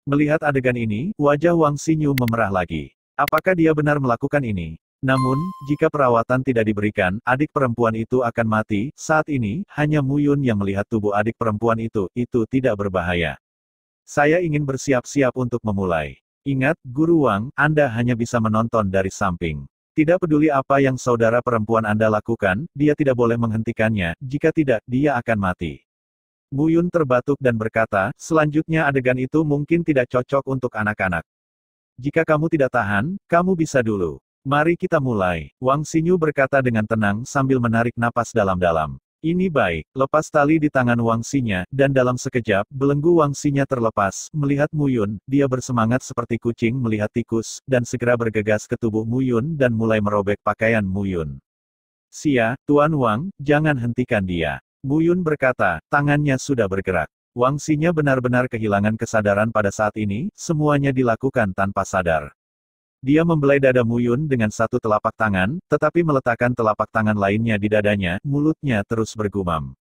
Melihat adegan ini, wajah Wang Xinyu memerah lagi. Apakah dia benar melakukan ini? Namun, jika perawatan tidak diberikan, adik perempuan itu akan mati. Saat ini, hanya Mu Yun yang melihat tubuh adik perempuan itu tidak berbahaya. Saya ingin bersiap-siap untuk memulai. Ingat, Guru Wang, Anda hanya bisa menonton dari samping. Tidak peduli apa yang saudara perempuan Anda lakukan, dia tidak boleh menghentikannya, jika tidak, dia akan mati. Mu Yun terbatuk dan berkata, selanjutnya adegan itu mungkin tidak cocok untuk anak-anak. Jika kamu tidak tahan, kamu bisa dulu. Mari kita mulai. Wang Xinyu berkata dengan tenang sambil menarik napas dalam-dalam. Ini baik, lepas tali di tangan Wang Xinya, dan dalam sekejap, belenggu Wang Xinya terlepas. Melihat Mu Yun, dia bersemangat seperti kucing melihat tikus, dan segera bergegas ke tubuh Mu Yun dan mulai merobek pakaian Mu Yun. Sia, Tuan Wang, jangan hentikan dia. Mu Yun berkata, tangannya sudah bergerak. Wang Xinya benar-benar kehilangan kesadaran pada saat ini, semuanya dilakukan tanpa sadar. Dia membelai dada Mu Yun dengan satu telapak tangan, tetapi meletakkan telapak tangan lainnya di dadanya, mulutnya terus bergumam.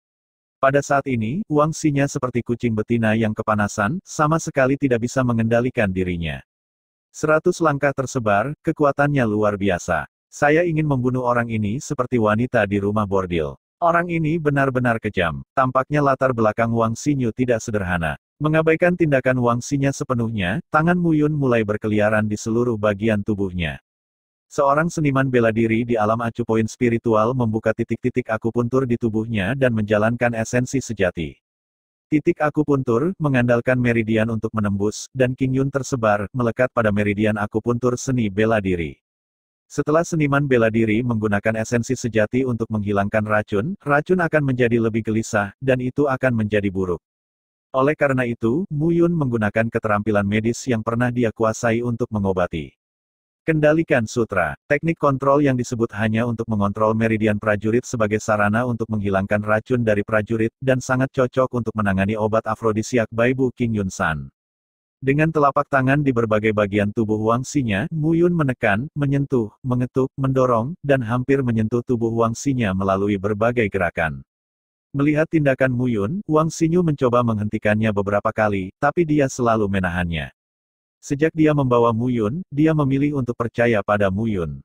Pada saat ini, Wang Xinya seperti kucing betina yang kepanasan, sama sekali tidak bisa mengendalikan dirinya. 100 langkah tersebar, kekuatannya luar biasa. Saya ingin membunuh orang ini seperti wanita di rumah bordil. Orang ini benar-benar kejam. Tampaknya latar belakang Wang Xinyu tidak sederhana. Mengabaikan tindakan Wang Xinya sepenuhnya, tangan Mu Yun mulai berkeliaran di seluruh bagian tubuhnya. Seorang seniman bela diri di alam acupoin spiritual membuka titik-titik akupuntur di tubuhnya dan menjalankan esensi sejati. Titik akupuntur, mengandalkan meridian untuk menembus, dan King Yun tersebar, melekat pada meridian akupuntur seni bela diri. Setelah seniman bela diri menggunakan esensi sejati untuk menghilangkan racun, racun akan menjadi lebih gelisah, dan itu akan menjadi buruk. Oleh karena itu, Mu Yun menggunakan keterampilan medis yang pernah dia kuasai untuk mengobati. Kendalikan sutra, teknik kontrol yang disebut hanya untuk mengontrol meridian prajurit sebagai sarana untuk menghilangkan racun dari prajurit, dan sangat cocok untuk menangani obat afrodisiak Baibu King Yun San. Dengan telapak tangan di berbagai bagian tubuh Wang Xinya, Mu Yun menekan, menyentuh, mengetuk, mendorong, dan hampir menyentuh tubuh Wang Xinya melalui berbagai gerakan. Melihat tindakan Mu Yun, Wang Xinyu mencoba menghentikannya beberapa kali, tapi dia selalu menahannya. Sejak dia membawa Mu Yun, dia memilih untuk percaya pada Mu Yun.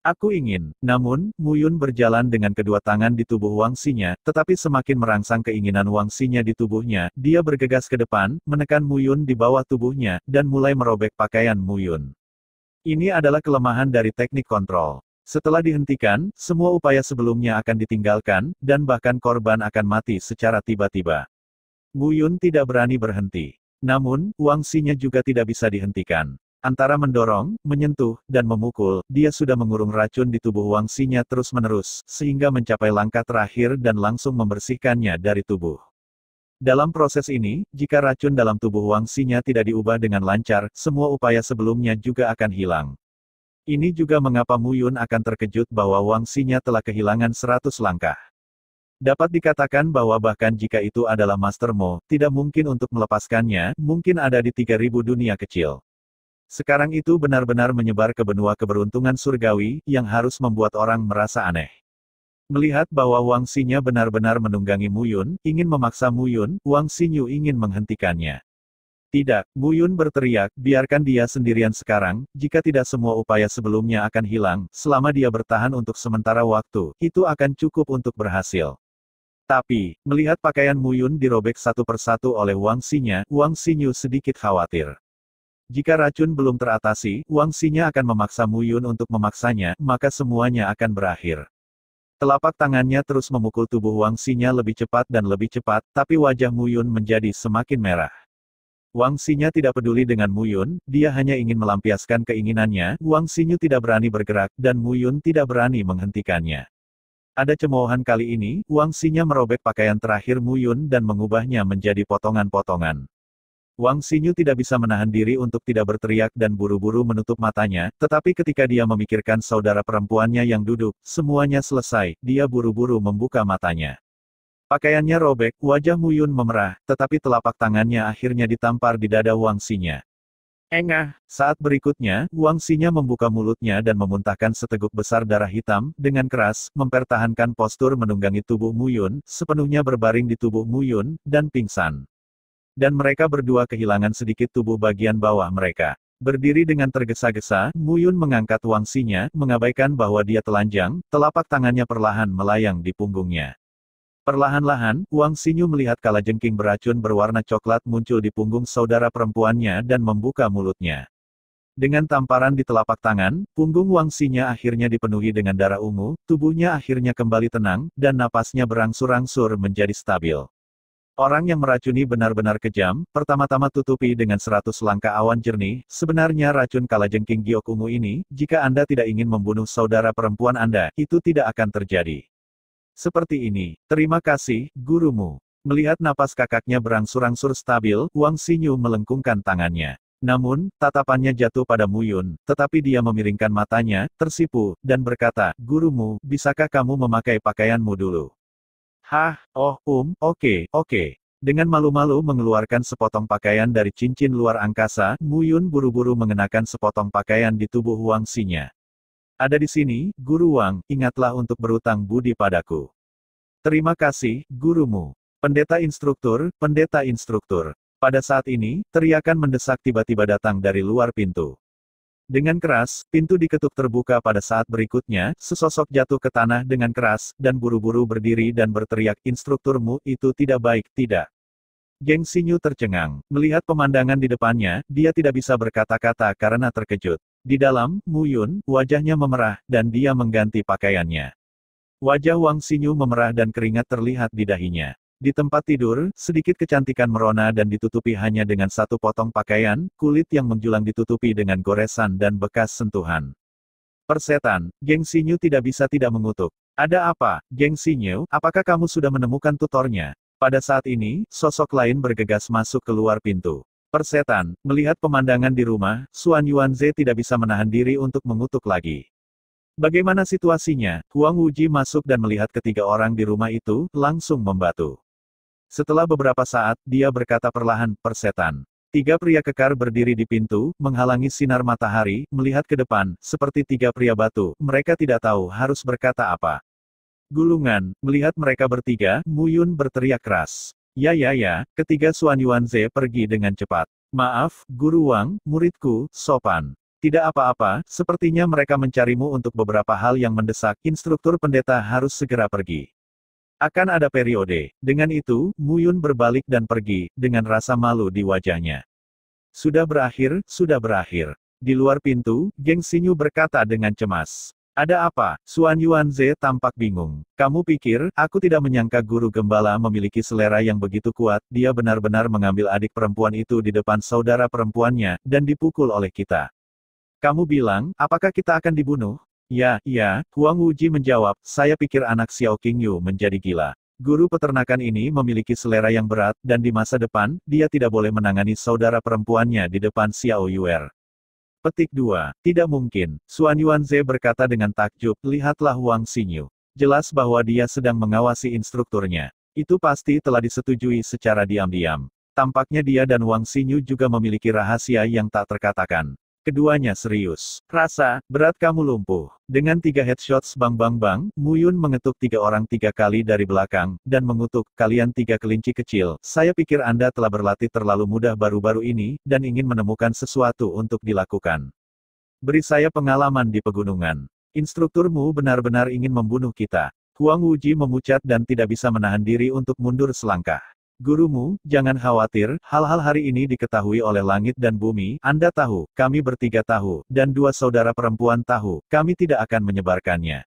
Aku ingin, namun, Mu Yun berjalan dengan kedua tangan di tubuh Wang Xinya, tetapi semakin merangsang keinginan Wang Xinya di tubuhnya, dia bergegas ke depan, menekan Mu Yun di bawah tubuhnya, dan mulai merobek pakaian Mu Yun. Ini adalah kelemahan dari teknik kontrol. Setelah dihentikan, semua upaya sebelumnya akan ditinggalkan, dan bahkan korban akan mati secara tiba-tiba. Mu Yun tidak berani berhenti. Namun, Wang Xinya juga tidak bisa dihentikan. Antara mendorong, menyentuh, dan memukul, dia sudah mengurung racun di tubuh Wang Xinya terus-menerus, sehingga mencapai langkah terakhir dan langsung membersihkannya dari tubuh. Dalam proses ini, jika racun dalam tubuh Wang Xinya tidak diubah dengan lancar, semua upaya sebelumnya juga akan hilang. Ini juga mengapa Mu Yun akan terkejut bahwa Wang Xinya telah kehilangan 100 langkah. Dapat dikatakan bahwa bahkan jika itu adalah Master Mo, tidak mungkin untuk melepaskannya, mungkin ada di 3000 dunia kecil. Sekarang itu benar-benar menyebar ke benua keberuntungan surgawi, yang harus membuat orang merasa aneh. Melihat bahwa Wang Xinya benar-benar menunggangi Mu Yun, ingin memaksa Mu Yun, Wang Xinyu ingin menghentikannya. Tidak, Mu Yun berteriak, biarkan dia sendirian sekarang, jika tidak semua upaya sebelumnya akan hilang, selama dia bertahan untuk sementara waktu, itu akan cukup untuk berhasil. Tapi, melihat pakaian Mu Yun dirobek satu persatu oleh Wang Xinya, Wang Xinyu sedikit khawatir. Jika racun belum teratasi, Wang Xinya akan memaksa Mu Yun untuk memaksanya, maka semuanya akan berakhir. Telapak tangannya terus memukul tubuh Wang Xinya lebih cepat dan lebih cepat, tapi wajah Mu Yun menjadi semakin merah. Wang Xinya tidak peduli dengan Mu Yun, dia hanya ingin melampiaskan keinginannya, Wang Xinyu tidak berani bergerak, dan Mu Yun tidak berani menghentikannya. Ada cemoohan kali ini, Wang Xinya merobek pakaian terakhir Mu Yun dan mengubahnya menjadi potongan-potongan. Wang Xinyu tidak bisa menahan diri untuk tidak berteriak dan buru-buru menutup matanya, tetapi ketika dia memikirkan saudara perempuannya yang duduk, semuanya selesai, dia buru-buru membuka matanya. Pakaiannya robek, wajah Mu Yun memerah, tetapi telapak tangannya akhirnya ditampar di dada Wang Xinya. Engah, saat berikutnya, Wang Xinya membuka mulutnya dan memuntahkan seteguk besar darah hitam, dengan keras, mempertahankan postur menunggangi tubuh Mu Yun, sepenuhnya berbaring di tubuh Mu Yun, dan pingsan. Dan mereka berdua kehilangan sedikit tubuh bagian bawah mereka. Berdiri dengan tergesa-gesa, Muyun mengangkat wangsinya, mengabaikan bahwa dia telanjang, telapak tangannya perlahan melayang di punggungnya. Perlahan-lahan, Wang Xinyu melihat kalajengking beracun berwarna coklat muncul di punggung saudara perempuannya dan membuka mulutnya. Dengan tamparan di telapak tangan, punggung Wang Xinyu akhirnya dipenuhi dengan darah ungu, tubuhnya akhirnya kembali tenang, dan napasnya berangsur-angsur menjadi stabil. Orang yang meracuni benar-benar kejam, pertama-tama tutupi dengan 100 langkah awan jernih, sebenarnya racun kalajengking giok ungu ini, jika Anda tidak ingin membunuh saudara perempuan Anda, itu tidak akan terjadi. Seperti ini, terima kasih, gurumu. Melihat napas kakaknya berangsur-angsur stabil, Wang Xinyu melengkungkan tangannya. Namun, tatapannya jatuh pada Muyun, tetapi dia memiringkan matanya, tersipu, dan berkata, gurumu, bisakah kamu memakai pakaianmu dulu? Hah, oke. Dengan malu-malu mengeluarkan sepotong pakaian dari cincin luar angkasa, Muyun buru-buru mengenakan sepotong pakaian di tubuh Wang Xinyu. Ada di sini, Guru Wang, ingatlah untuk berutang budi padaku. Terima kasih, gurumu. Pendeta instruktur. Pada saat ini, teriakan mendesak tiba-tiba datang dari luar pintu. Dengan keras, pintu diketuk terbuka pada saat berikutnya, sesosok jatuh ke tanah dengan keras, dan buru-buru berdiri dan berteriak, instrukturmu itu tidak baik, tidak. Geng Xinyu tercengang. Melihat pemandangan di depannya, dia tidak bisa berkata-kata karena terkejut. Di dalam, Muyun, wajahnya memerah, dan dia mengganti pakaiannya. Wajah Wang Xinyu memerah dan keringat terlihat di dahinya. Di tempat tidur, sedikit kecantikan merona dan ditutupi hanya dengan satu potong pakaian, kulit yang menjulang ditutupi dengan goresan dan bekas sentuhan. Persetan, Geng Xinyu tidak bisa tidak mengutuk. Ada apa, Geng Xinyu, apakah kamu sudah menemukan tutornya? Pada saat ini, sosok lain bergegas masuk keluar pintu. Persetan, melihat pemandangan di rumah, Xuan Yuanze tidak bisa menahan diri untuk mengutuk lagi. Bagaimana situasinya? Huang Wuji masuk dan melihat ketiga orang di rumah itu, langsung membatu. Setelah beberapa saat, dia berkata perlahan, persetan. Tiga pria kekar berdiri di pintu, menghalangi sinar matahari, melihat ke depan, seperti tiga pria batu, mereka tidak tahu harus berkata apa. Gulungan, melihat mereka bertiga, Muyun berteriak keras. Ya, ketiga Xuan Yuanze pergi dengan cepat. Maaf, Guru Wang, muridku, sopan. Tidak apa-apa, sepertinya mereka mencarimu untuk beberapa hal yang mendesak, instruktur pendeta harus segera pergi. Akan ada periode. Dengan itu, Muyun berbalik dan pergi, dengan rasa malu di wajahnya. Sudah berakhir. Di luar pintu, Geng Xinyu berkata dengan cemas. Ada apa? Xuan Yuanze tampak bingung. Kamu pikir, aku tidak menyangka guru gembala memiliki selera yang begitu kuat, dia benar-benar mengambil adik perempuan itu di depan saudara perempuannya, dan dipukul oleh kita. Kamu bilang, apakah kita akan dibunuh? Ya, Huang Wuji menjawab, saya pikir anak Xiao Qingyu menjadi gila. Guru peternakan ini memiliki selera yang berat, dan di masa depan, dia tidak boleh menangani saudara perempuannya di depan Xiao Yuer. Petik 2. Tidak mungkin. Xuan Yuanze berkata dengan takjub, lihatlah Wang Xinyu. Jelas bahwa dia sedang mengawasi instrukturnya. Itu pasti telah disetujui secara diam-diam. Tampaknya dia dan Wang Xinyu juga memiliki rahasia yang tak terkatakan. Keduanya serius. Rasa, berat kamu lumpuh. Dengan 3 headshots bang, Muyun mengetuk 3 orang 3 kali dari belakang, dan mengutuk, kalian 3 kelinci kecil, saya pikir Anda telah berlatih terlalu mudah baru-baru ini, dan ingin menemukan sesuatu untuk dilakukan. Beri saya pengalaman di pegunungan. Instrukturmu benar-benar ingin membunuh kita. Huang Wuji memucat dan tidak bisa menahan diri untuk mundur selangkah. Gurumu, jangan khawatir, hal-hal hari ini diketahui oleh langit dan bumi, Anda tahu, kami bertiga tahu, dan 2 saudara perempuan tahu, kami tidak akan menyebarkannya.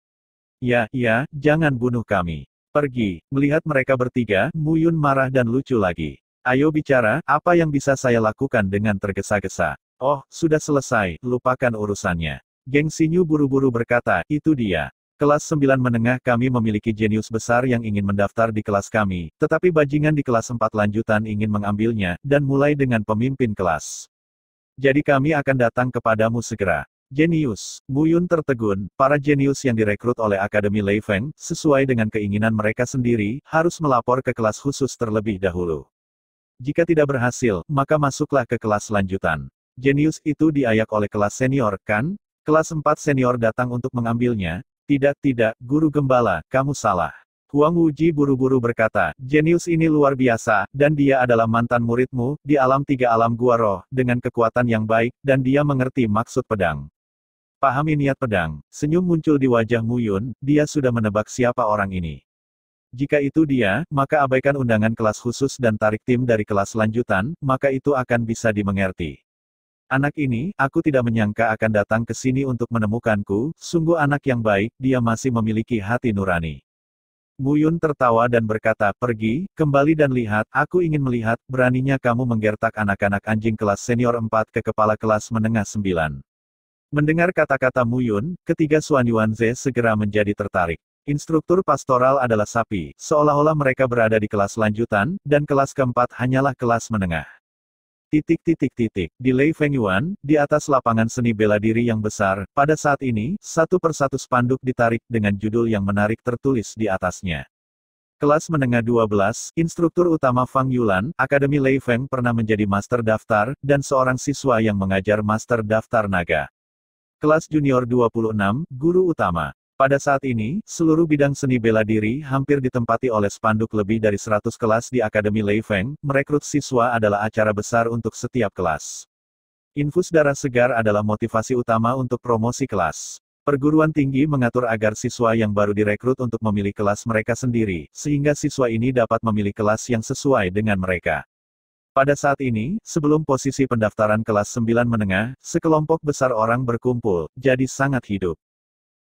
Ya, jangan bunuh kami. Pergi. Melihat mereka bertiga, Muyun marah dan lucu lagi. Ayo bicara, apa yang bisa saya lakukan dengan tergesa-gesa? Oh, sudah selesai, lupakan urusannya. Geng Xinyu buru-buru berkata, itu dia. Kelas 9 menengah kami memiliki jenius besar yang ingin mendaftar di kelas kami, tetapi bajingan di kelas 4 lanjutan ingin mengambilnya, dan mulai dengan pemimpin kelas. Jadi kami akan datang kepadamu segera. Jenius. Muyun tertegun, para jenius yang direkrut oleh Akademi Lei Feng, sesuai dengan keinginan mereka sendiri, harus melapor ke kelas khusus terlebih dahulu. Jika tidak berhasil, maka masuklah ke kelas lanjutan. Jenius itu diayak oleh kelas senior, kan? Kelas 4 senior datang untuk mengambilnya. Tidak, Guru Gembala, kamu salah. Huang Wuji buru-buru berkata, jenius ini luar biasa, dan dia adalah mantan muridmu, di alam tiga alam gua roh, dengan kekuatan yang baik, dan dia mengerti maksud pedang. Pahami niat pedang. Senyum muncul di wajah Mu Yun, dia sudah menebak siapa orang ini. Jika itu dia, maka abaikan undangan kelas khusus dan tarik tim dari kelas lanjutan, maka itu akan bisa dimengerti. Anak ini, aku tidak menyangka akan datang ke sini untuk menemukanku, sungguh anak yang baik, dia masih memiliki hati nurani. Mu Yun tertawa dan berkata, pergi, kembali dan lihat, aku ingin melihat, beraninya kamu menggertak anak-anak anjing kelas senior 4 ke kepala kelas menengah 9. Mendengar kata-kata Mu Yun, ketiga Xuan Yuanze segera menjadi tertarik. Instruktur pastoral adalah sapi, seolah-olah mereka berada di kelas lanjutan, dan kelas keempat hanyalah kelas menengah. Di Lei Fengyuan, di atas lapangan seni bela diri yang besar, pada saat ini, satu persatu spanduk ditarik dengan judul yang menarik tertulis di atasnya. Kelas menengah 12, instruktur utama Fang Yulan, Akademi Lei Feng pernah menjadi master daftar, dan seorang siswa yang mengajar master daftar naga. Kelas junior 26, guru utama. Pada saat ini, seluruh bidang seni bela diri hampir ditempati oleh spanduk lebih dari 100 kelas di Akademi Lei Feng, merekrut siswa adalah acara besar untuk setiap kelas. Infus darah segar adalah motivasi utama untuk promosi kelas. Perguruan tinggi mengatur agar siswa yang baru direkrut untuk memilih kelas mereka sendiri, sehingga siswa ini dapat memilih kelas yang sesuai dengan mereka. Pada saat ini, sebelum posisi pendaftaran kelas 9 menengah, sekelompok besar orang berkumpul, jadi sangat hidup.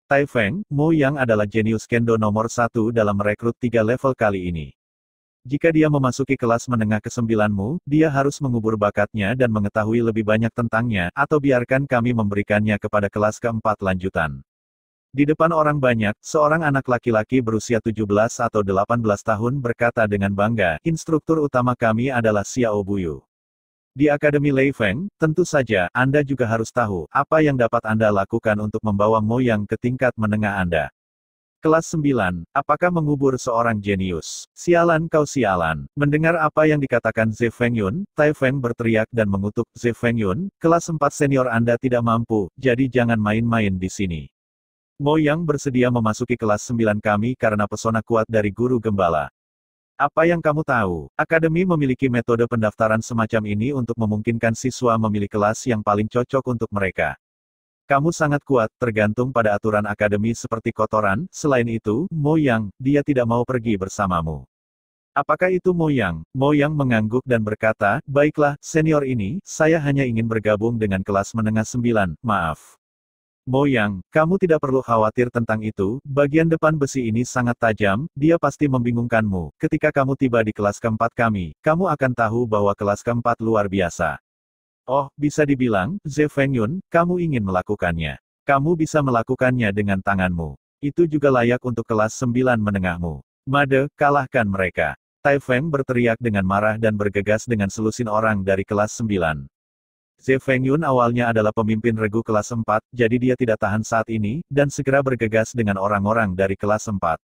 Tai Feng, Mo Yang adalah jenius kendo nomor 1 dalam merekrut 3 level kali ini. Jika dia memasuki kelas menengah ke-9-mu, dia harus mengubur bakatnya dan mengetahui lebih banyak tentangnya, atau biarkan kami memberikannya kepada kelas keempat lanjutan. Di depan orang banyak, seorang anak laki-laki berusia 17 atau 18 tahun berkata dengan bangga, instruktur utama kami adalah Xiao Buyu. Di Akademi Lei Feng, tentu saja, Anda juga harus tahu, apa yang dapat Anda lakukan untuk membawa Mo Yang ke tingkat menengah Anda. Kelas 9, apakah mengubur seorang jenius? Sialan kau sialan. Mendengar apa yang dikatakan Ze Fengyun, Tai Feng berteriak dan mengutuk Ze Fengyun, kelas 4 senior Anda tidak mampu, jadi jangan main-main di sini. Mo Yang bersedia memasuki kelas 9 kami karena pesona kuat dari guru gembala. Apa yang kamu tahu? Akademi memiliki metode pendaftaran semacam ini untuk memungkinkan siswa memilih kelas yang paling cocok untuk mereka. Kamu sangat kuat, tergantung pada aturan akademi seperti kotoran, selain itu, Mo Yang, dia tidak mau pergi bersamamu. Apakah itu Mo Yang? Mo Yang mengangguk dan berkata, baiklah, senior ini, saya hanya ingin bergabung dengan kelas menengah 9, maaf. Mo Yang, kamu tidak perlu khawatir tentang itu, bagian depan besi ini sangat tajam, dia pasti membingungkanmu. Ketika kamu tiba di kelas keempat kami, kamu akan tahu bahwa kelas keempat luar biasa. Oh, bisa dibilang, Ze Fengyun, kamu ingin melakukannya. Kamu bisa melakukannya dengan tanganmu. Itu juga layak untuk kelas 9 menengahmu. Made, kalahkan mereka. Tai Feng berteriak dengan marah dan bergegas dengan selusin orang dari kelas 9. Ze Fengyun awalnya adalah pemimpin regu kelas 4, jadi dia tidak tahan saat ini, dan segera bergegas dengan orang-orang dari kelas 4.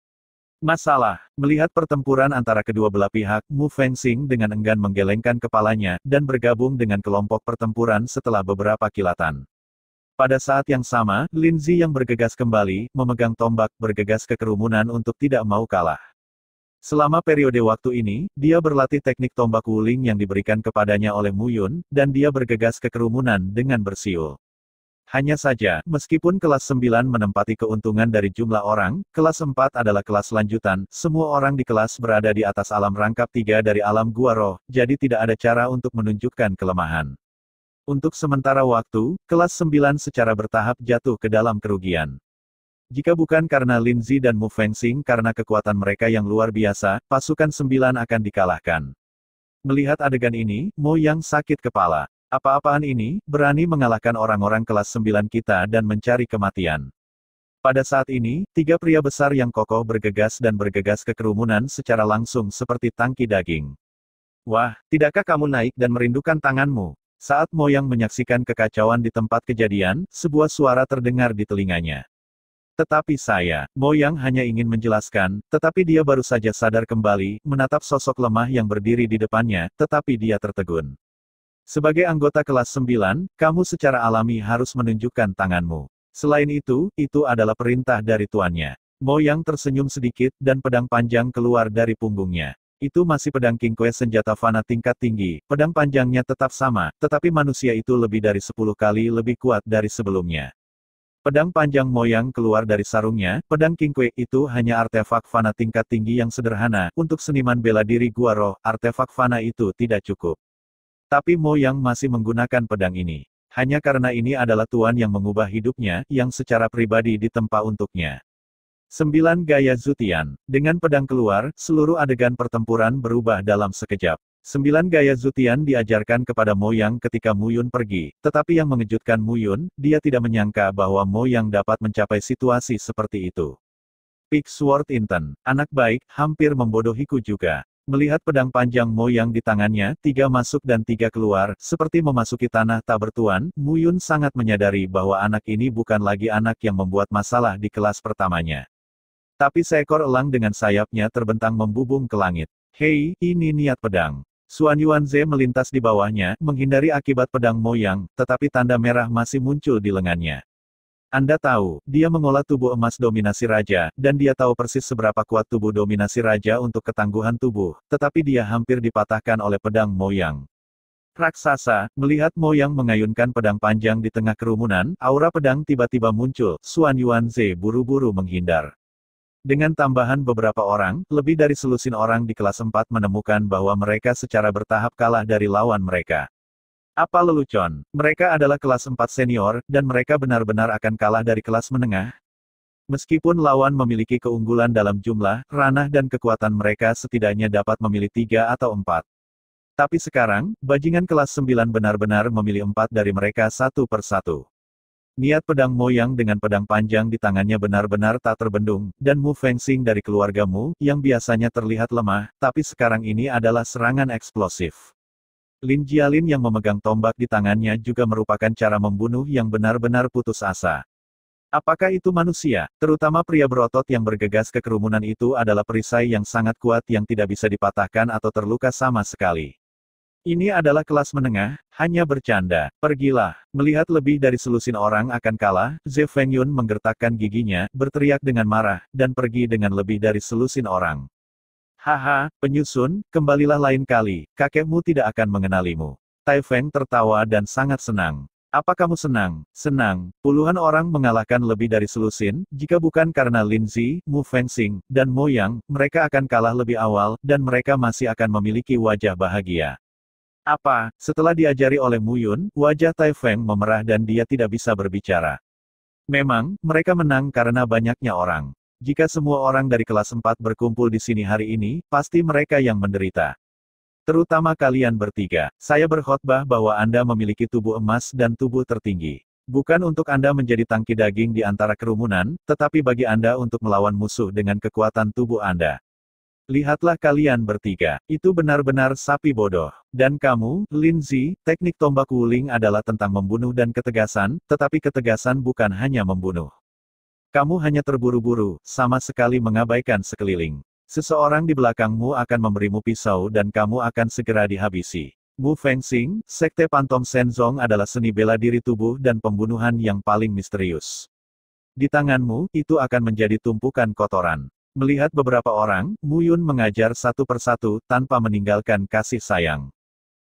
Masalah, melihat pertempuran antara kedua belah pihak, Mu Fengxing dengan enggan menggelengkan kepalanya, dan bergabung dengan kelompok pertempuran setelah beberapa kilatan. Pada saat yang sama, Lin Zi yang bergegas kembali, memegang tombak, bergegas ke kerumunan untuk tidak mau kalah. Selama periode waktu ini, dia berlatih teknik tombak wuling yang diberikan kepadanya oleh Mu Yun, dan dia bergegas ke kerumunan dengan bersiul. Hanya saja, meskipun kelas 9 menempati keuntungan dari jumlah orang, kelas 4 adalah kelas lanjutan, semua orang di kelas berada di atas alam rangkap 3 dari alam gua roh, jadi tidak ada cara untuk menunjukkan kelemahan. Untuk sementara waktu, kelas 9 secara bertahap jatuh ke dalam kerugian. Jika bukan karena Lin Zi dan Mu Fengxing karena kekuatan mereka yang luar biasa, pasukan 9 akan dikalahkan. Melihat adegan ini, Mo Yang sakit kepala. Apa-apaan ini, berani mengalahkan orang-orang kelas 9 kita dan mencari kematian. Pada saat ini, 3 pria besar yang kokoh bergegas dan bergegas ke kerumunan secara langsung seperti tangki daging. Wah, tidakkah kamu naik dan merindukan tanganmu? Saat Mo Yang menyaksikan kekacauan di tempat kejadian, sebuah suara terdengar di telinganya. Tetapi Mo Yang hanya ingin menjelaskan, tetapi dia baru saja sadar kembali, menatap sosok lemah yang berdiri di depannya, tetapi dia tertegun. Sebagai anggota kelas 9, kamu secara alami harus menunjukkan tanganmu. Selain itu adalah perintah dari tuannya. Mo Yang tersenyum sedikit dan pedang panjang keluar dari punggungnya. Itu masih pedang King Kue senjata fana tingkat tinggi, pedang panjangnya tetap sama, tetapi manusia itu lebih dari 10 kali lebih kuat dari sebelumnya. Pedang panjang Mo Yang keluar dari sarungnya, pedang King Kue itu hanya artefak fana tingkat tinggi yang sederhana, untuk seniman bela diri gua roh, artefak fana itu tidak cukup. Tapi Mo Yang masih menggunakan pedang ini. Hanya karena ini adalah tuan yang mengubah hidupnya, yang secara pribadi ditempa untuknya. 9 Gaya Zutian. Dengan pedang keluar, seluruh adegan pertempuran berubah dalam sekejap. 9 Gaya Zutian diajarkan kepada Mo Yang ketika Mu Yun pergi, tetapi yang mengejutkan Mu Yun, dia tidak menyangka bahwa Mo Yang dapat mencapai situasi seperti itu. Peak Sword Inten, anak baik, hampir membodohiku juga. Melihat pedang panjang Mo Yang di tangannya, 3 masuk dan 3 keluar, seperti memasuki tanah tak bertuan, Mu Yun sangat menyadari bahwa anak ini bukan lagi anak yang membuat masalah di kelas pertamanya. Tapi seekor elang dengan sayapnya terbentang membubung ke langit. Hei, ini niat pedang. Xuan Yuanze melintas di bawahnya, menghindari akibat pedang Mo Yang, tetapi tanda merah masih muncul di lengannya. Anda tahu, dia mengolah tubuh emas dominasi raja, dan dia tahu persis seberapa kuat tubuh dominasi raja untuk ketangguhan tubuh, tetapi dia hampir dipatahkan oleh pedang Mo Yang. Raksasa, melihat Mo Yang mengayunkan pedang panjang di tengah kerumunan, aura pedang tiba-tiba muncul, Xuan Yuanze buru-buru menghindar. Dengan tambahan beberapa orang, lebih dari selusin orang di kelas 4 menemukan bahwa mereka secara bertahap kalah dari lawan mereka. Apa lelucon? Mereka adalah kelas 4 senior, dan mereka benar-benar akan kalah dari kelas menengah? Meskipun lawan memiliki keunggulan dalam jumlah, ranah dan kekuatan mereka setidaknya dapat memilih 3 atau 4. Tapi sekarang, bajingan kelas 9 benar-benar memilih 4 dari mereka satu per satu. Niat pedang Mo Yang dengan pedang panjang di tangannya benar-benar tak terbendung, dan Mu Fengxing dari keluarga Mu, yang biasanya terlihat lemah, tapi sekarang ini adalah serangan eksplosif. Lin Jialin yang memegang tombak di tangannya juga merupakan cara membunuh yang benar-benar putus asa. Apakah itu manusia? Terutama pria berotot yang bergegas ke kerumunan itu adalah perisai yang sangat kuat yang tidak bisa dipatahkan atau terluka sama sekali. Ini adalah kelas menengah, hanya bercanda. Pergilah. Melihat lebih dari selusin orang akan kalah, Ze Fengyun menggertakkan giginya, berteriak dengan marah, dan pergi dengan lebih dari selusin orang. Haha, penyusun, kembalilah lain kali, kakekmu tidak akan mengenalimu. Tai Feng tertawa dan sangat senang. Apa kamu senang? Senang. Puluhan orang mengalahkan lebih dari selusin, jika bukan karena Lin Zi, Mu Fengxing, dan Mo Yang, mereka akan kalah lebih awal, dan mereka masih akan memiliki wajah bahagia. Apa? Setelah diajari oleh Mu Yun, wajah Tai Feng memerah dan dia tidak bisa berbicara. Memang, mereka menang karena banyaknya orang. Jika semua orang dari kelas 4 berkumpul di sini hari ini, pasti mereka yang menderita. Terutama kalian bertiga. Saya berkhotbah bahwa Anda memiliki tubuh emas dan tubuh tertinggi. Bukan untuk Anda menjadi tangki daging di antara kerumunan, tetapi bagi Anda untuk melawan musuh dengan kekuatan tubuh Anda. Lihatlah kalian bertiga, itu benar-benar sapi bodoh. Dan kamu, Lin Zi, teknik tombak Wuling adalah tentang membunuh dan ketegasan, tetapi ketegasan bukan hanya membunuh. Kamu hanya terburu-buru, sama sekali mengabaikan sekeliling. Seseorang di belakangmu akan memberimu pisau dan kamu akan segera dihabisi. Mu Fengxing, Sekte Pantom Shenzong adalah seni bela diri tubuh dan pembunuhan yang paling misterius. Di tanganmu, itu akan menjadi tumpukan kotoran. Melihat beberapa orang, Mu Yun mengajar satu persatu, tanpa meninggalkan kasih sayang.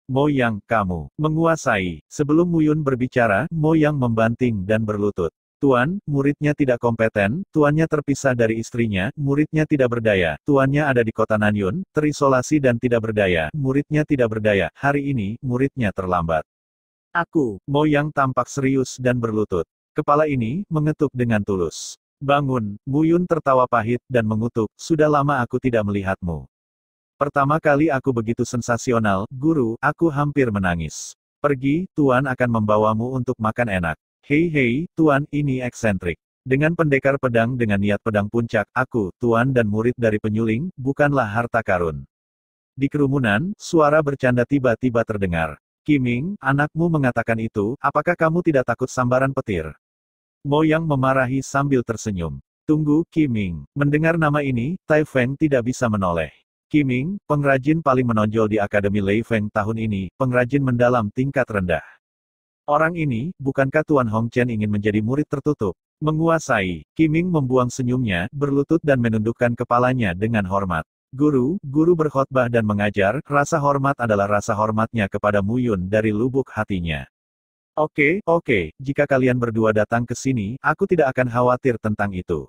Mo Yang, kamu menguasai. Sebelum Mu Yun berbicara, Mo Yang membanting dan berlutut. Tuan, muridnya tidak kompeten, tuannya terpisah dari istrinya, muridnya tidak berdaya, tuannya ada di kota Nanyun, terisolasi dan tidak berdaya, muridnya tidak berdaya, hari ini, muridnya terlambat. Mo Yang tampak serius dan berlutut. Kepala ini, mengetuk dengan tulus. Bangun, Mu Yun tertawa pahit dan mengutuk, sudah lama aku tidak melihatmu. Pertama kali aku begitu sensasional, guru, aku hampir menangis. Pergi, Tuan akan membawamu untuk makan enak. Hei, Tuan, ini eksentrik. Dengan pendekar pedang dengan niat pedang puncak, aku, Tuan dan murid dari penyuling, bukanlah harta karun. Di kerumunan, suara bercanda tiba-tiba terdengar. Qiming, anakmu mengatakan itu, apakah kamu tidak takut sambaran petir? Mo Yang memarahi sambil tersenyum. Tunggu, Qiming. Mendengar nama ini, Tai Feng tidak bisa menoleh. Qiming, pengrajin paling menonjol di Akademi Lei Feng tahun ini, pengrajin mendalam tingkat rendah. Orang ini, bukankah Tuan Hongchen ingin menjadi murid tertutup? Menguasai. Qiming membuang senyumnya, berlutut dan menundukkan kepalanya dengan hormat. Guru berkhotbah dan mengajar, rasa hormat adalah rasa hormatnya kepada Mu Yun dari lubuk hatinya. Oke, jika kalian berdua datang ke sini, aku tidak akan khawatir tentang itu.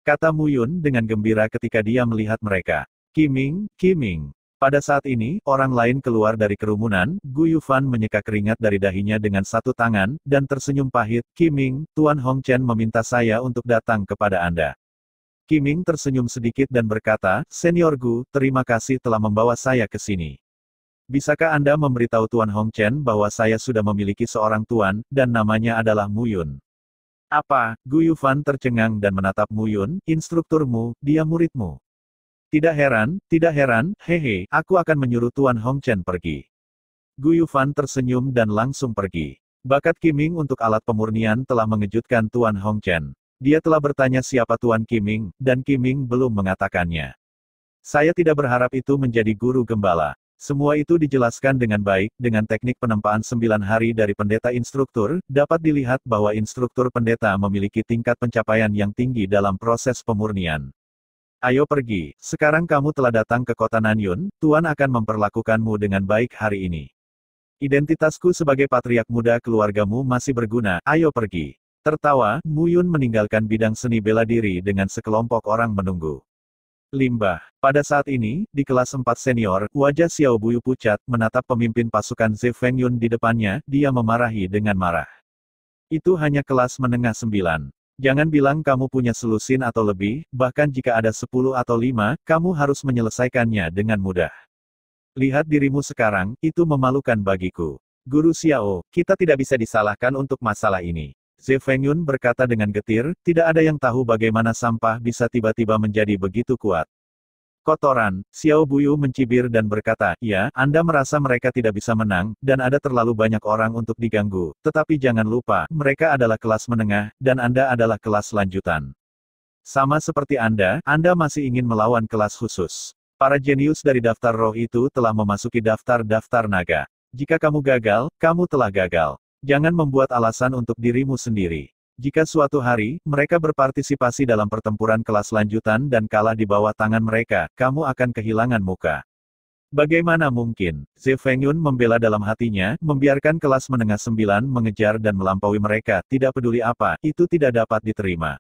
Kata Mu Yun dengan gembira ketika dia melihat mereka. Qiming. Pada saat ini, orang lain keluar dari kerumunan, Gu Yufan menyeka keringat dari dahinya dengan satu tangan, dan tersenyum pahit. Qiming, Tuan Hongchen meminta saya untuk datang kepada Anda. Qiming tersenyum sedikit dan berkata, Senior Gu, terima kasih telah membawa saya ke sini. Bisakah Anda memberitahu Tuan Hongchen bahwa saya sudah memiliki seorang tuan, dan namanya adalah Mu Yun? Apa? Gu Yufan tercengang dan menatap Mu Yun, instrukturmu, dia muridmu. Tidak heran, hehe, aku akan menyuruh Tuan Hongchen pergi. Gu Yufan tersenyum dan langsung pergi. Bakat Qiming untuk alat pemurnian telah mengejutkan Tuan Hongchen. Dia telah bertanya siapa Tuan Qiming, dan Qiming belum mengatakannya. Saya tidak berharap itu menjadi guru gembala. Semua itu dijelaskan dengan baik, dengan teknik penempaan 9 hari dari pendeta instruktur, dapat dilihat bahwa instruktur pendeta memiliki tingkat pencapaian yang tinggi dalam proses pemurnian. Ayo pergi, sekarang kamu telah datang ke kota Nanyun, Tuan akan memperlakukanmu dengan baik hari ini. Identitasku sebagai patriark muda keluargamu masih berguna, ayo pergi. Tertawa, Mu Yun meninggalkan bidang seni bela diri dengan sekelompok orang menunggu. Limbah. Pada saat ini, di kelas 4 senior, wajah Xiao Buyu pucat, menatap pemimpin pasukan Ze Fengyun di depannya, dia memarahi dengan marah. Itu hanya kelas menengah 9. Jangan bilang kamu punya selusin atau lebih, bahkan jika ada 10 atau 5, kamu harus menyelesaikannya dengan mudah. Lihat dirimu sekarang, itu memalukan bagiku. Guru Xiao, kita tidak bisa disalahkan untuk masalah ini. Ze Fengyun berkata dengan getir, tidak ada yang tahu bagaimana sampah bisa tiba-tiba menjadi begitu kuat. Kotoran, Xiao Buyu mencibir dan berkata, ya, Anda merasa mereka tidak bisa menang, dan ada terlalu banyak orang untuk diganggu, tetapi jangan lupa, mereka adalah kelas menengah, dan Anda adalah kelas lanjutan. Sama seperti Anda masih ingin melawan kelas khusus. Para jenius dari daftar roh itu telah memasuki daftar-daftar naga. Jika kamu gagal, kamu telah gagal. Jangan membuat alasan untuk dirimu sendiri. Jika suatu hari, mereka berpartisipasi dalam pertempuran kelas lanjutan dan kalah di bawah tangan mereka, kamu akan kehilangan muka. Bagaimana mungkin? Ze Fengyun membela dalam hatinya, membiarkan kelas menengah 9 mengejar dan melampaui mereka, tidak peduli apa, itu tidak dapat diterima.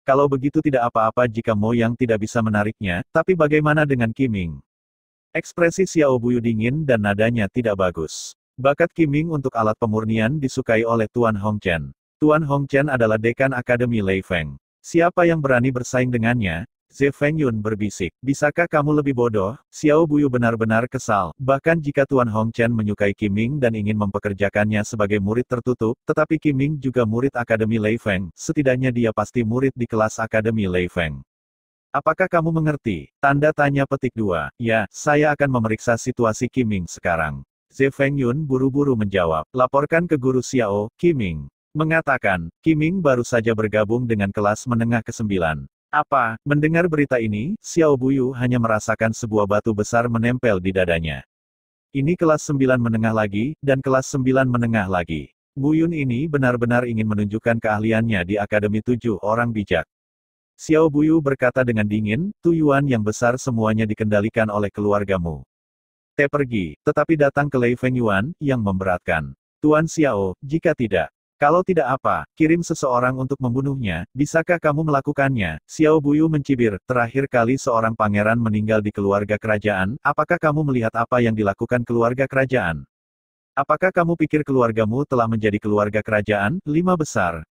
Kalau begitu tidak apa-apa jika Mo Yang tidak bisa menariknya, tapi bagaimana dengan Qiming? Ekspresi Xiao Buyu dingin dan nadanya tidak bagus. Bakat Qiming untuk alat pemurnian disukai oleh Tuan Hongchen. Tuan Hongchen adalah dekan Akademi Lei Feng. Siapa yang berani bersaing dengannya? Ze Fengyun berbisik. Bisakah kamu lebih bodoh? Xiao Buyu benar-benar kesal, bahkan jika Tuan Hongchen menyukai Qiming dan ingin mempekerjakannya sebagai murid tertutup, tetapi Qiming juga murid Akademi Lei Feng, setidaknya dia pasti murid di kelas Akademi Lei Feng. Apakah kamu mengerti? Tanda tanya petik 2. Ya, saya akan memeriksa situasi Qiming sekarang. Ze Fengyun buru-buru menjawab. Laporkan ke guru Xiao, Qiming mengatakan, Qiming baru saja bergabung dengan kelas menengah ke-9. Apa? Mendengar berita ini, Xiao Buyu hanya merasakan sebuah batu besar menempel di dadanya. Ini kelas 9 menengah lagi, dan kelas 9 menengah lagi. Mu Yun ini benar-benar ingin menunjukkan keahliannya di Akademi 7 Orang Bijak. Xiao Buyu berkata dengan dingin, tuyuan yang besar semuanya dikendalikan oleh keluargamu. Pergi, tetapi datang ke Lei Fengyuan, yang memberatkan. Tuan Xiao, jika tidak. Kalau tidak apa, kirim seseorang untuk membunuhnya, bisakah kamu melakukannya? Xiao Buyu mencibir, terakhir kali seorang pangeran meninggal di keluarga kerajaan, apakah kamu melihat apa yang dilakukan keluarga kerajaan? Apakah kamu pikir keluargamu telah menjadi keluarga kerajaan, 5 besar?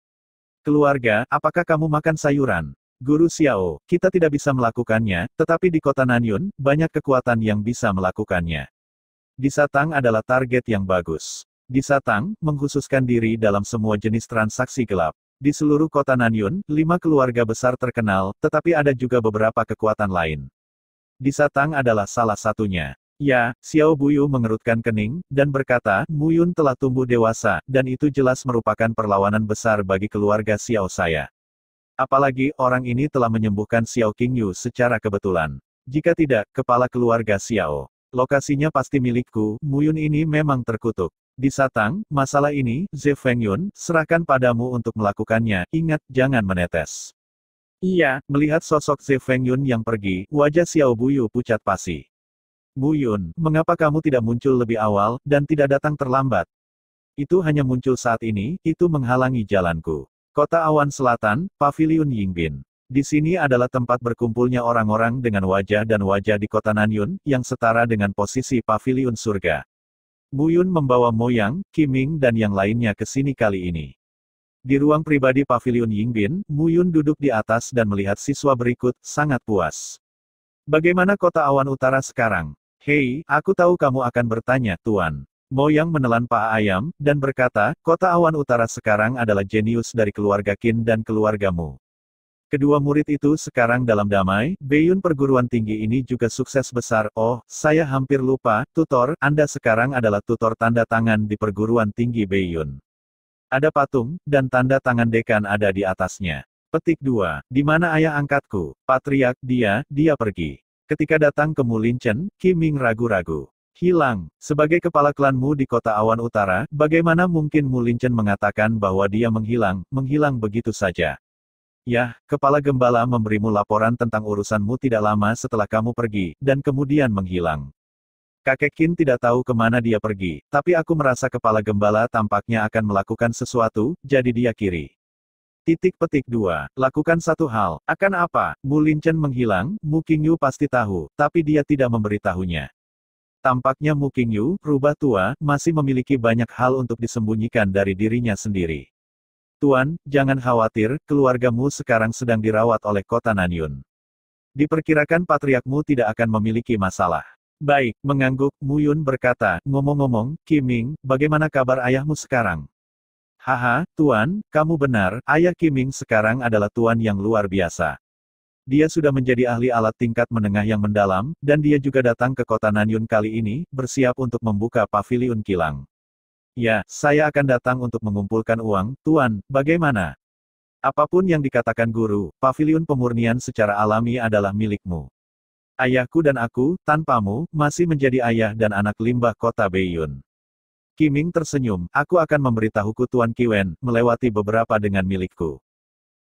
Keluarga, apakah kamu makan sayuran? Guru Xiao, kita tidak bisa melakukannya, tetapi di kota Nanyun, banyak kekuatan yang bisa melakukannya. Disatang adalah target yang bagus. Disatang, mengkhususkan diri dalam semua jenis transaksi gelap. Di seluruh kota Nanyun, 5 keluarga besar terkenal, tetapi ada juga beberapa kekuatan lain. Disatang adalah salah satunya. Ya, Xiao Buyu mengerutkan kening, dan berkata, Mu Yun telah tumbuh dewasa, dan itu jelas merupakan perlawanan besar bagi keluarga Xiao saya. Apalagi, orang ini telah menyembuhkan Xiao Qingyu secara kebetulan. Jika tidak, kepala keluarga Xiao. Lokasinya pasti milikku, Mu Yun ini memang terkutuk. Di Satang, masalah ini, Ze Fengyun, serahkan padamu untuk melakukannya, ingat, jangan menetes. Iya, melihat sosok Ze Fengyun yang pergi, wajah Xiao Buyu pucat pasi. Buyun, mengapa kamu tidak muncul lebih awal, dan tidak datang terlambat? Itu hanya muncul saat ini, itu menghalangi jalanku. Kota Awan Selatan, Paviliun Yingbin. Di sini adalah tempat berkumpulnya orang-orang dengan wajah dan wajah di kota Nanyun, yang setara dengan posisi Paviliun Surga. Buyun membawa Moyang, Qiming dan yang lainnya ke sini kali ini. Di ruang pribadi Paviliun Yingbin, Muyun duduk di atas dan melihat siswa berikut, sangat puas. Bagaimana kota Awan Utara sekarang? Hei, aku tahu kamu akan bertanya, Tuan. Moyang menelan paha ayam, dan berkata, kota Awan Utara sekarang adalah jenius dari keluarga Qin dan keluargamu. Kedua murid itu sekarang dalam damai, Beiyun perguruan tinggi ini juga sukses besar. Oh, saya hampir lupa, tutor, Anda sekarang adalah tutor tanda tangan di perguruan tinggi Beiyun. Ada patung, dan tanda tangan dekan ada di atasnya. Petik 2. Di mana ayah angkatku? Patriark, dia pergi. Ketika datang ke Mulinchen, Qiming ragu-ragu. Hilang. Sebagai kepala klanmu di kota Awan Utara, bagaimana mungkin Mulinchen mengatakan bahwa dia menghilang begitu saja? Yah, kepala gembala memberimu laporan tentang urusanmu tidak lama setelah kamu pergi, dan kemudian menghilang. Kakek Qin tidak tahu kemana dia pergi, tapi aku merasa kepala gembala tampaknya akan melakukan sesuatu, jadi dia kiri. Petik 2. Lakukan satu hal. Akan apa? Mulinchen menghilang, Mu Qingyu pasti tahu, tapi dia tidak memberitahunya. Tampaknya Mu Qingyu, rubah tua, masih memiliki banyak hal untuk disembunyikan dari dirinya sendiri. Tuan, jangan khawatir, keluargamu sekarang sedang dirawat oleh kota Nanyun. Diperkirakan patriarkmu tidak akan memiliki masalah. Baik, mengangguk, Muyun berkata, ngomong-ngomong, Qiming, bagaimana kabar ayahmu sekarang? Haha, Tuan, kamu benar, ayah Qiming sekarang adalah Tuan yang luar biasa. Dia sudah menjadi ahli alat tingkat menengah yang mendalam, dan dia juga datang ke kota Nanyun kali ini, bersiap untuk membuka paviliun kilang. Ya, saya akan datang untuk mengumpulkan uang, Tuan, bagaimana? Apapun yang dikatakan guru, paviliun pemurnian secara alami adalah milikmu. Ayahku dan aku, tanpamu, masih menjadi ayah dan anak limbah kota Beiyun. Qiming tersenyum, aku akan memberitahuku Tuan Qiwen, melewati beberapa dengan milikku.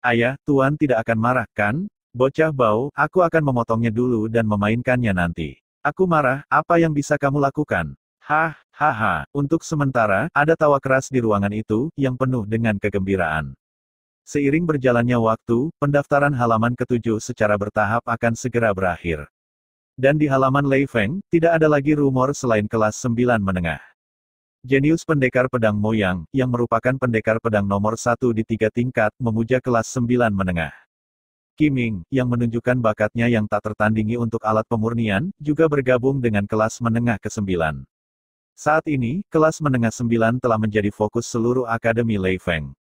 Ayah, Tuan tidak akan marah, kan? Bocah bau, aku akan memotongnya dulu dan memainkannya nanti. Aku marah, apa yang bisa kamu lakukan? Hahaha, untuk sementara, ada tawa keras di ruangan itu, yang penuh dengan kegembiraan. Seiring berjalannya waktu, pendaftaran halaman ke-7 secara bertahap akan segera berakhir. Dan di halaman Lei Feng, tidak ada lagi rumor selain kelas 9 menengah. Jenius pendekar pedang Moyang, yang merupakan pendekar pedang nomor 1 di 3 tingkat, memuja kelas 9 menengah. Qiming, yang menunjukkan bakatnya yang tak tertandingi untuk alat pemurnian, juga bergabung dengan kelas menengah ke-9. Saat ini, kelas menengah 9 telah menjadi fokus seluruh Akademi Lei Feng.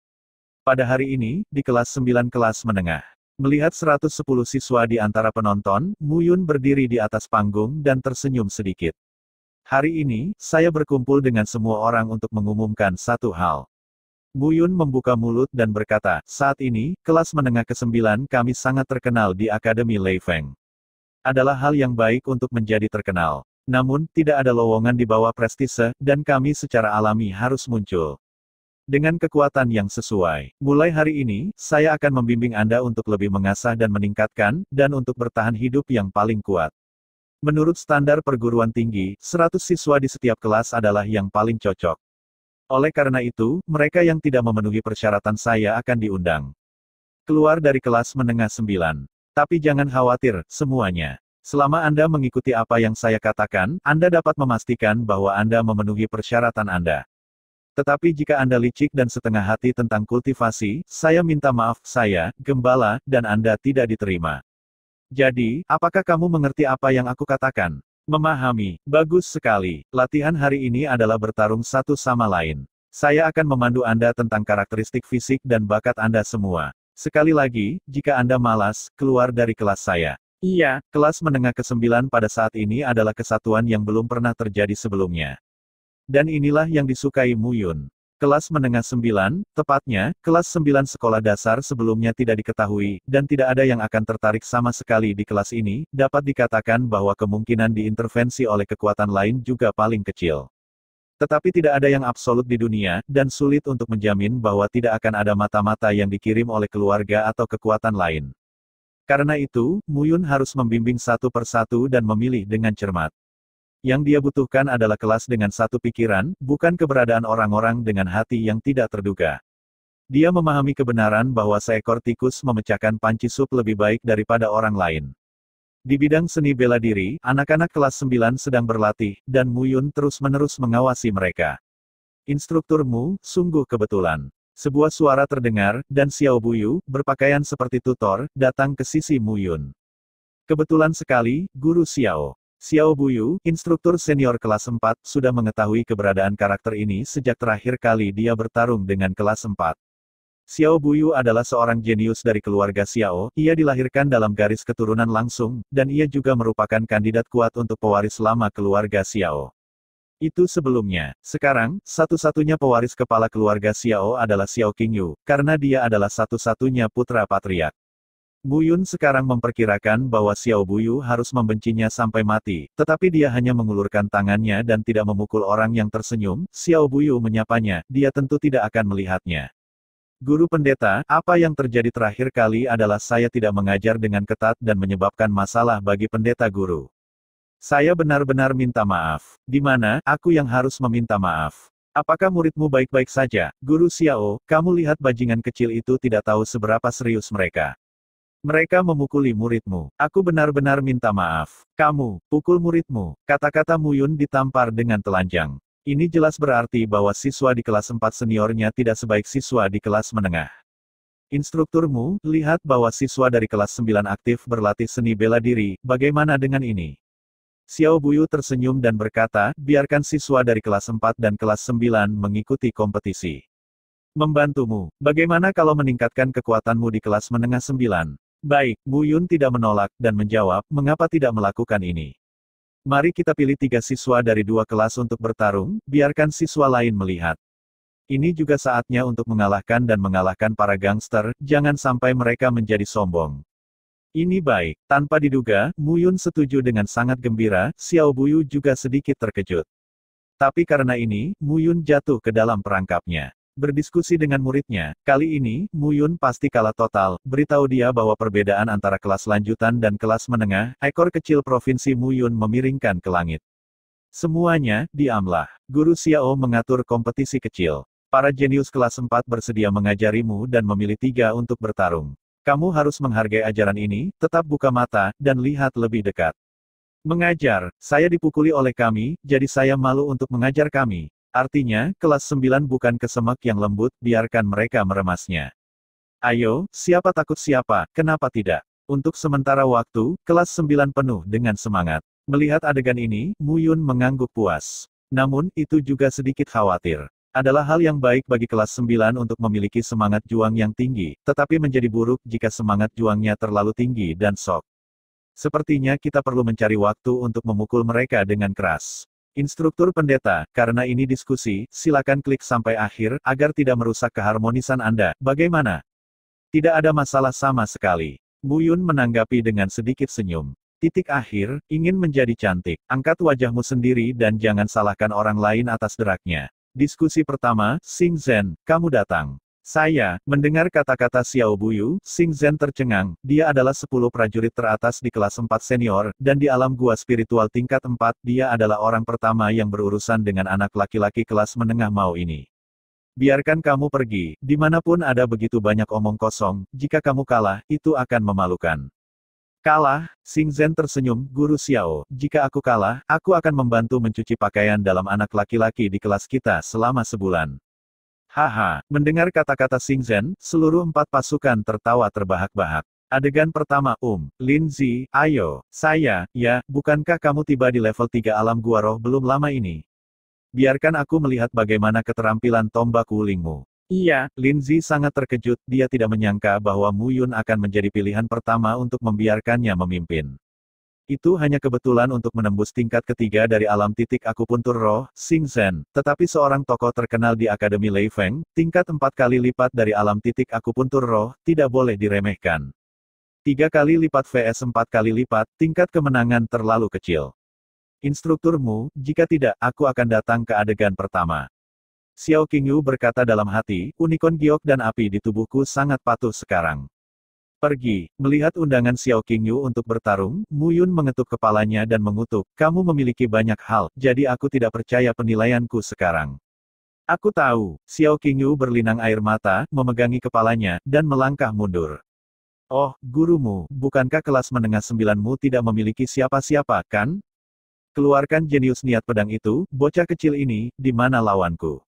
Pada hari ini, di kelas 9 kelas menengah. Melihat 110 siswa di antara penonton, Muyun berdiri di atas panggung dan tersenyum sedikit. Hari ini, saya berkumpul dengan semua orang untuk mengumumkan satu hal. Muyun membuka mulut dan berkata, saat ini, kelas menengah ke-9 kami sangat terkenal di Akademi Lei Feng. Adalah hal yang baik untuk menjadi terkenal. Namun, tidak ada lowongan di bawah prestise, dan kami secara alami harus muncul. Dengan kekuatan yang sesuai. Mulai hari ini, saya akan membimbing Anda untuk lebih mengasah dan meningkatkan, dan untuk bertahan hidup yang paling kuat. Menurut standar perguruan tinggi, 100 siswa di setiap kelas adalah yang paling cocok. Oleh karena itu, mereka yang tidak memenuhi persyaratan saya akan diundang keluar dari kelas menengah 9. Tapi jangan khawatir, semuanya. Selama Anda mengikuti apa yang saya katakan, Anda dapat memastikan bahwa Anda memenuhi persyaratan Anda. Tetapi jika Anda licik dan setengah hati tentang kultivasi, saya minta maaf, saya, gembala, dan Anda tidak diterima. Jadi, apakah kamu mengerti apa yang aku katakan? Memahami. Bagus sekali. Latihan hari ini adalah bertarung satu sama lain. Saya akan memandu Anda tentang karakteristik fisik dan bakat Anda semua. Sekali lagi, jika Anda malas, keluar dari kelas saya. Iya, kelas menengah ke-9 pada saat ini adalah kesatuan yang belum pernah terjadi sebelumnya. Dan inilah yang disukai Muyun. Kelas menengah 9, tepatnya, kelas 9 sekolah dasar sebelumnya tidak diketahui, dan tidak ada yang akan tertarik sama sekali di kelas ini, dapat dikatakan bahwa kemungkinan diintervensi oleh kekuatan lain juga paling kecil. Tetapi tidak ada yang absolut di dunia, dan sulit untuk menjamin bahwa tidak akan ada mata-mata yang dikirim oleh keluarga atau kekuatan lain. Karena itu, Muyun harus membimbing satu persatu dan memilih dengan cermat. Yang dia butuhkan adalah kelas dengan satu pikiran, bukan keberadaan orang-orang dengan hati yang tidak terduga. Dia memahami kebenaran bahwa seekor tikus memecahkan panci sup lebih baik daripada orang lain. Di bidang seni bela diri, anak-anak kelas 9 sedang berlatih, dan Muyun terus-menerus mengawasi mereka. Instrukturmu, sungguh kebetulan. Sebuah suara terdengar, dan Xiao Buyu, berpakaian seperti tutor, datang ke sisi Muyun. Kebetulan sekali, Guru Xiao. Xiao Buyu, instruktur senior kelas 4, sudah mengetahui keberadaan karakter ini sejak terakhir kali dia bertarung dengan kelas 4. Xiao Buyu adalah seorang jenius dari keluarga Xiao, ia dilahirkan dalam garis keturunan langsung, dan ia juga merupakan kandidat kuat untuk pewaris lama keluarga Xiao. Itu sebelumnya. Sekarang, satu-satunya pewaris kepala keluarga Xiao adalah Xiao Qingyu, karena dia adalah satu-satunya putra patriark. Muyun sekarang memperkirakan bahwa Xiao Buyu harus membencinya sampai mati, tetapi dia hanya mengulurkan tangannya dan tidak memukul orang yang tersenyum. Xiao Buyu menyapanya, dia tentu tidak akan melihatnya. Guru pendeta, apa yang terjadi terakhir kali adalah saya tidak mengajar dengan ketat dan menyebabkan masalah bagi pendeta guru. Saya benar-benar minta maaf. Di mana, aku yang harus meminta maaf? Apakah muridmu baik-baik saja? Guru Xiao, kamu lihat bajingan kecil itu tidak tahu seberapa serius mereka. Mereka memukuli muridmu. Aku benar-benar minta maaf. Kamu, pukul muridmu. Kata-kata Muyun ditampar dengan telanjang. Ini jelas berarti bahwa siswa di kelas 4 seniornya tidak sebaik siswa di kelas menengah. Instrukturmu, lihat bahwa siswa dari kelas 9 aktif berlatih seni bela diri, bagaimana dengan ini? Xiao Buyu tersenyum dan berkata, biarkan siswa dari kelas 4 dan kelas 9 mengikuti kompetisi. Membantumu, bagaimana kalau meningkatkan kekuatanmu di kelas menengah 9? Baik, Muyun tidak menolak, dan menjawab, mengapa tidak melakukan ini? Mari kita pilih 3 siswa dari 2 kelas untuk bertarung, biarkan siswa lain melihat. Ini juga saatnya untuk mengalahkan dan mengalahkan para gangster, jangan sampai mereka menjadi sombong. Ini baik. Tanpa diduga, Muyun setuju dengan sangat gembira, Xiao Buyu juga sedikit terkejut. Tapi karena ini, Muyun jatuh ke dalam perangkapnya. Berdiskusi dengan muridnya, kali ini, Muyun pasti kalah total, beritahu dia bahwa perbedaan antara kelas lanjutan dan kelas menengah, ekor kecil provinsi Muyun memiringkan ke langit. Semuanya, diamlah. Guru Xiao mengatur kompetisi kecil. Para jenius kelas 4 bersedia mengajarimu dan memilih 3 untuk bertarung. Kamu harus menghargai ajaran ini, tetap buka mata, dan lihat lebih dekat. Mengajar, saya dipukuli oleh kami, jadi saya malu untuk mengajar kami. Artinya, kelas 9 bukan kesemek yang lembut, biarkan mereka meremasnya. Ayo, siapa takut siapa, kenapa tidak? Untuk sementara waktu, kelas 9 penuh dengan semangat. Melihat adegan ini, Muyun mengangguk puas. Namun, itu juga sedikit khawatir. Adalah hal yang baik bagi kelas 9 untuk memiliki semangat juang yang tinggi, tetapi menjadi buruk jika semangat juangnya terlalu tinggi dan sok. Sepertinya kita perlu mencari waktu untuk memukul mereka dengan keras. Instruktur pendeta, karena ini diskusi, silakan klik sampai akhir, agar tidak merusak keharmonisan Anda. Bagaimana? Tidak ada masalah sama sekali. Muyun menanggapi dengan sedikit senyum. Titik akhir, ingin menjadi cantik. Angkat wajahmu sendiri dan jangan salahkan orang lain atas deraknya. Diskusi pertama, Xing Zhen, kamu datang. Saya, mendengar kata-kata Xiao Buyu, Xing Zhen tercengang, dia adalah 10 prajurit teratas di kelas 4 senior, dan di alam gua spiritual tingkat 4, dia adalah orang pertama yang berurusan dengan anak laki-laki kelas menengah mau ini. Biarkan kamu pergi, dimanapun ada begitu banyak omong kosong, jika kamu kalah, itu akan memalukan. Kalah, Xing Zhen tersenyum, Guru Xiao, jika aku kalah, aku akan membantu mencuci pakaian dalam anak laki-laki di kelas kita selama sebulan. Haha, mendengar kata-kata Xing Zhen, seluruh 4 pasukan tertawa terbahak-bahak. Adegan pertama, Lin Zi, ayo, saya, ya, bukankah kamu tiba di level 3 alam gua roh belum lama ini? Biarkan aku melihat bagaimana keterampilan tombak wulingmu. Iya, Lin Zi sangat terkejut, dia tidak menyangka bahwa Muyun akan menjadi pilihan pertama untuk membiarkannya memimpin. Itu hanya kebetulan untuk menembus tingkat ketiga dari alam titik akupuntur roh, Xing Zhen, tetapi seorang tokoh terkenal di Akademi Lei Feng, tingkat 4 kali lipat dari alam titik akupuntur roh, tidak boleh diremehkan. 3 kali lipat vs 4 kali lipat, tingkat kemenangan terlalu kecil. Instrukturmu, jika tidak, aku akan datang ke adegan pertama. Xiao Qingyu berkata dalam hati, unicorn giok dan api di tubuhku sangat patuh sekarang. Pergi. Melihat undangan Xiao Qingyu untuk bertarung, Mu Yun mengetuk kepalanya dan mengutuk, kamu memiliki banyak hal, jadi aku tidak percaya penilaianku sekarang. Aku tahu. Xiao Qingyu berlinang air mata, memegangi kepalanya, dan melangkah mundur. Oh, gurumu, bukankah kelas menengah 9-mu tidak memiliki siapa-siapa, kan? Keluarkan jenius niat pedang itu, bocah kecil ini, di mana lawanku?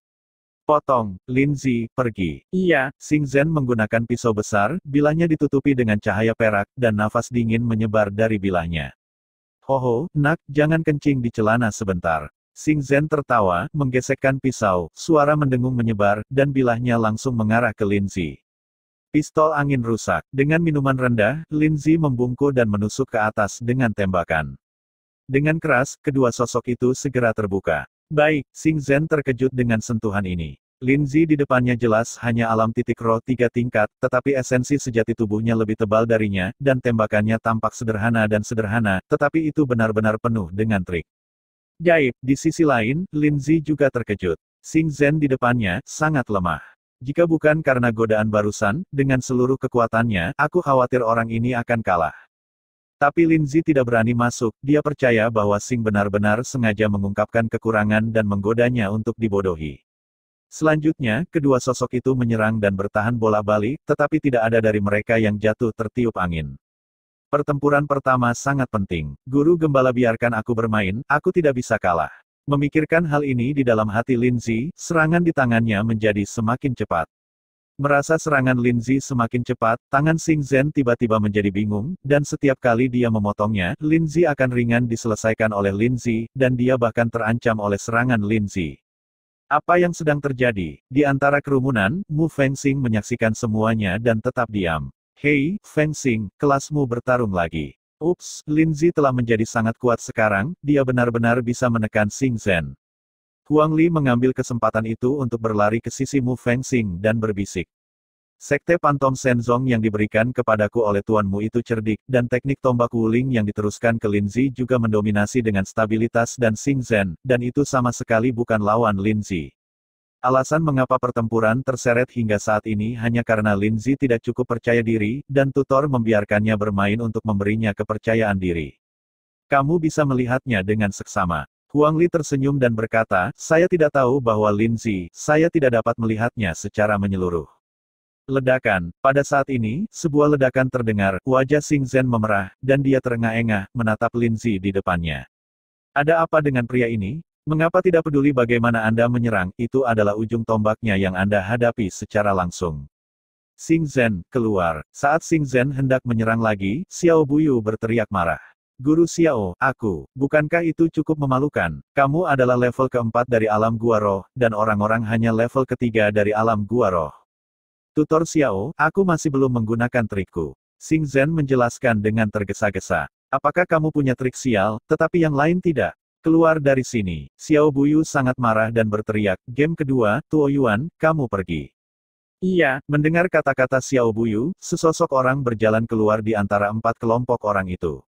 Potong, Linzi, pergi. Iya, Xing Zhen menggunakan pisau besar, bilahnya ditutupi dengan cahaya perak, dan nafas dingin menyebar dari bilahnya. Hoho, nak, jangan kencing di celana sebentar. Xing Zhen tertawa, menggesekkan pisau, suara mendengung menyebar, dan bilahnya langsung mengarah ke Linzi. Pistol angin rusak. Dengan minuman rendah, Linzi membungkuk dan menusuk ke atas dengan tembakan. Dengan keras, kedua sosok itu segera terbuka. Baik, Xing Zhen terkejut dengan sentuhan ini. Linzi di depannya jelas hanya alam titik roh 3 tingkat, tetapi esensi sejati tubuhnya lebih tebal darinya, dan tembakannya tampak sederhana, tetapi itu benar-benar penuh dengan trik. Gaib, di sisi lain, Linzi juga terkejut. Xing Zhen di depannya, sangat lemah. Jika bukan karena godaan barusan, dengan seluruh kekuatannya, aku khawatir orang ini akan kalah. Tapi Linzi tidak berani masuk, dia percaya bahwa Xing benar-benar sengaja mengungkapkan kekurangan dan menggodanya untuk dibodohi. Selanjutnya, kedua sosok itu menyerang dan bertahan bola-balik, tetapi tidak ada dari mereka yang jatuh tertiup angin. Pertempuran pertama sangat penting. Guru Gembala biarkan aku bermain, aku tidak bisa kalah. Memikirkan hal ini di dalam hati Linzi, serangan di tangannya menjadi semakin cepat. Merasa serangan Linzi semakin cepat, tangan Xing Zhen tiba-tiba menjadi bingung, dan setiap kali dia memotongnya, Linzi akan ringan diselesaikan oleh Linzi, dan dia bahkan terancam oleh serangan Linzi. Apa yang sedang terjadi? Di antara kerumunan, Mu Fengxing menyaksikan semuanya dan tetap diam. Hei, Fengxing, kelasmu bertarung lagi. Ups, Linzi telah menjadi sangat kuat sekarang, dia benar-benar bisa menekan Xing Zhen. Huang Li mengambil kesempatan itu untuk berlari ke sisi Mu Fengxing dan berbisik. Sekte Pantom Shenzong yang diberikan kepadaku oleh tuanmu itu cerdik, dan teknik tombak wuling yang diteruskan ke Linzi juga mendominasi dengan stabilitas dan Xing Zhen, dan itu sama sekali bukan lawan Linzi. Alasan mengapa pertempuran terseret hingga saat ini hanya karena Linzi tidak cukup percaya diri, dan tutor membiarkannya bermain untuk memberinya kepercayaan diri. Kamu bisa melihatnya dengan seksama. Huang Li tersenyum dan berkata, saya tidak tahu bahwa Linzi, saya tidak dapat melihatnya secara menyeluruh. Ledakan. Pada saat ini, sebuah ledakan terdengar, wajah Xing Zhen memerah, dan dia terengah-engah, menatap Linzi di depannya. Ada apa dengan pria ini? Mengapa tidak peduli bagaimana Anda menyerang, itu adalah ujung tombaknya yang Anda hadapi secara langsung. Xing Zhen, keluar. Saat Xing Zhen hendak menyerang lagi, Xiao Buyu berteriak marah. Guru Xiao, bukankah itu cukup memalukan? Kamu adalah level keempat dari alam gua roh, dan orang-orang hanya level ketiga dari alam gua roh. Tutor Xiao, aku masih belum menggunakan trikku. Xing Zhen menjelaskan dengan tergesa-gesa. Apakah kamu punya trik sial, tetapi yang lain tidak? Keluar dari sini. Xiao Buyu sangat marah dan berteriak, game kedua, Tuo Yuan, kamu pergi. Iya, mendengar kata-kata Xiao Buyu, sesosok orang berjalan keluar di antara 4 kelompok orang itu.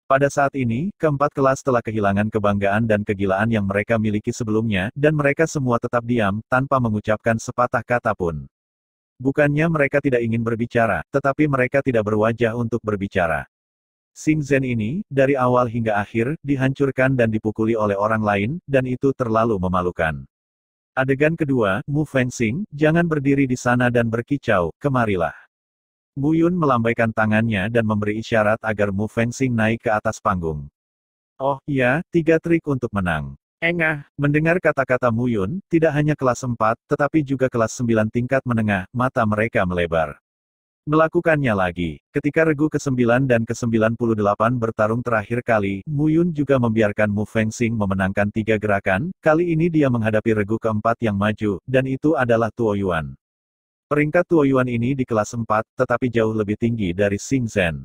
Pada saat ini, keempat kelas telah kehilangan kebanggaan dan kegilaan yang mereka miliki sebelumnya, dan mereka semua tetap diam, tanpa mengucapkan sepatah kata pun. Bukannya mereka tidak ingin berbicara, tetapi mereka tidak berwajah untuk berbicara. Xing Zhen ini, dari awal hingga akhir, dihancurkan dan dipukuli oleh orang lain, dan itu terlalu memalukan. Adegan kedua, Mu Fengxing, jangan berdiri di sana dan berkicau, kemarilah. Mu Yun melambaikan tangannya dan memberi isyarat agar Mu Fengxing naik ke atas panggung. Oh, ya, 3 trik untuk menang. Engah, mendengar kata-kata Mu Yun, tidak hanya kelas 4, tetapi juga kelas 9 tingkat menengah, mata mereka melebar. Melakukannya lagi. Ketika regu ke-9 dan ke-98 bertarung terakhir kali, Mu Yun juga membiarkan Mu Fengxing memenangkan 3 gerakan, kali ini dia menghadapi regu keempat yang maju, dan itu adalah Tuo Yuan. Peringkat Tuo Yuan ini di kelas 4, tetapi jauh lebih tinggi dari Xing Zhen.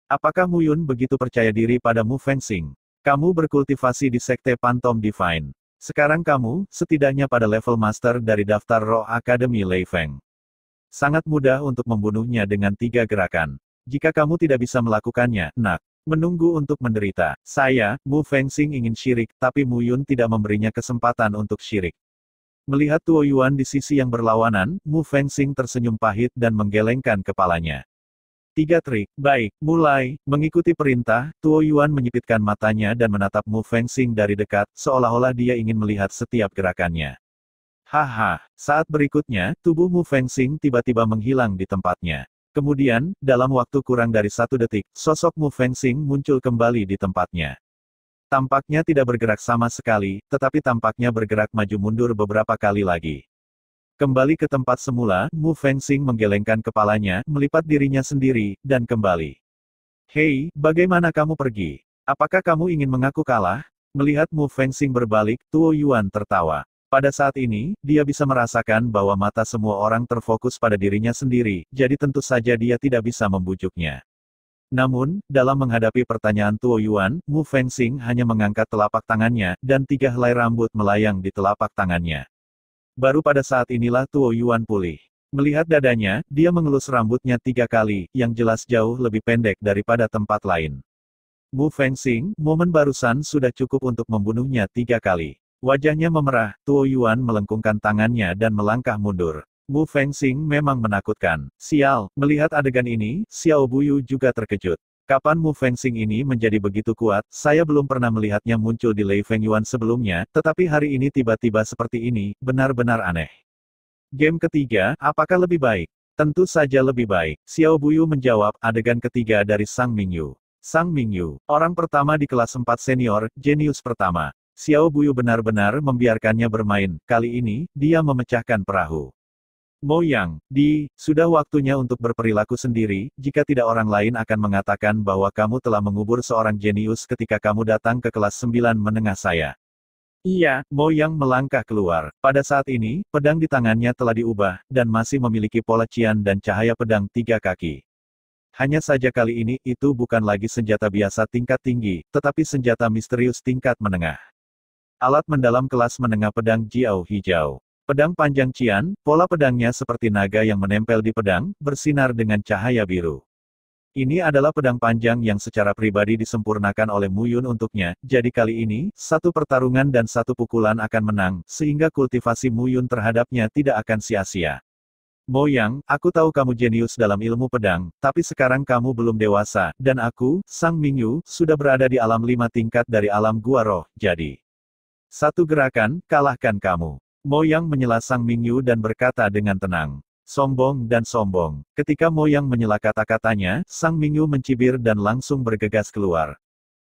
Apakah Mu Yun begitu percaya diri pada Mu Fengxing? Kamu berkultivasi di Sekte Pantom Divine. Sekarang kamu, setidaknya pada level Master dari daftar Roh Akademi Lei Feng. Sangat mudah untuk membunuhnya dengan 3 gerakan. Jika kamu tidak bisa melakukannya, nak. Menunggu untuk menderita. Saya, Mu Fengxing ingin syirik, tapi Mu Yun tidak memberinya kesempatan untuk syirik. Melihat Tuo Yuan di sisi yang berlawanan, Mu Fengxing tersenyum pahit dan menggelengkan kepalanya. 3 trik. Baik, mulai. Mengikuti perintah, Tuo Yuan menyipitkan matanya dan menatap Mu Fengxing dari dekat, seolah-olah dia ingin melihat setiap gerakannya. Haha, saat berikutnya, tubuh Mu Fengxing tiba-tiba menghilang di tempatnya. Kemudian, dalam waktu kurang dari 1 detik, sosok Mu Fengxing muncul kembali di tempatnya. Tampaknya tidak bergerak sama sekali, tetapi tampaknya bergerak maju mundur beberapa kali lagi. Kembali ke tempat semula, Mu Fengxing menggelengkan kepalanya, melipat dirinya sendiri, dan kembali. Hei, bagaimana kamu pergi? Apakah kamu ingin mengaku kalah? Melihat Mu Fengxing berbalik, Tuo Yuan tertawa. Pada saat ini, dia bisa merasakan bahwa mata semua orang terfokus pada dirinya sendiri, jadi tentu saja dia tidak bisa membujuknya. Namun, dalam menghadapi pertanyaan Tuo Yuan, Mu Fengxing hanya mengangkat telapak tangannya, dan 3 helai rambut melayang di telapak tangannya. Baru pada saat inilah Tuo Yuan pulih. Melihat dadanya, dia mengelus rambutnya 3 kali, yang jelas jauh lebih pendek daripada tempat lain. Mu Fengxing, momen barusan sudah cukup untuk membunuhnya 3 kali. Wajahnya memerah, Tuo Yuan melengkungkan tangannya dan melangkah mundur. Mu Fengxing memang menakutkan. Sial, melihat adegan ini, Xiao Buyu juga terkejut. Kapan Mu Fengxing ini menjadi begitu kuat? Saya belum pernah melihatnya muncul di Lei Fengyuan sebelumnya, tetapi hari ini tiba-tiba seperti ini, benar-benar aneh. Game ketiga, apakah lebih baik? Tentu saja lebih baik. Xiao Buyu menjawab, adegan ketiga dari Sang Mingyu. Sang Mingyu, orang pertama di kelas 4 senior, jenius pertama. Xiao Buyu benar-benar membiarkannya bermain, kali ini, dia memecahkan perahu. Mo Yang, sudah waktunya untuk berperilaku sendiri, jika tidak orang lain akan mengatakan bahwa kamu telah mengubur seorang jenius ketika kamu datang ke kelas 9 menengah saya. Iya, Mo Yang melangkah keluar. Pada saat ini, pedang di tangannya telah diubah, dan masih memiliki pola cian dan cahaya pedang 3 kaki. Hanya saja kali ini, itu bukan lagi senjata biasa tingkat tinggi, tetapi senjata misterius tingkat menengah. Alat mendalam kelas menengah pedang Jiao Hijau. Pedang panjang cian, pola pedangnya seperti naga yang menempel di pedang, bersinar dengan cahaya biru. Ini adalah pedang panjang yang secara pribadi disempurnakan oleh Mu Yun untuknya, jadi kali ini, 1 pertarungan dan 1 pukulan akan menang, sehingga kultivasi Mu Yun terhadapnya tidak akan sia-sia. Mo Yang, aku tahu kamu jenius dalam ilmu pedang, tapi sekarang kamu belum dewasa, dan aku, Sang Mingyu, sudah berada di alam 5 tingkat dari alam gua roh, jadi 1 gerakan, kalahkan kamu. Mo Yang menyela Sang Mingyu dan berkata dengan tenang. Sombong dan sombong. Ketika Mo Yang menyela kata-katanya, Sang Mingyu mencibir dan langsung bergegas keluar.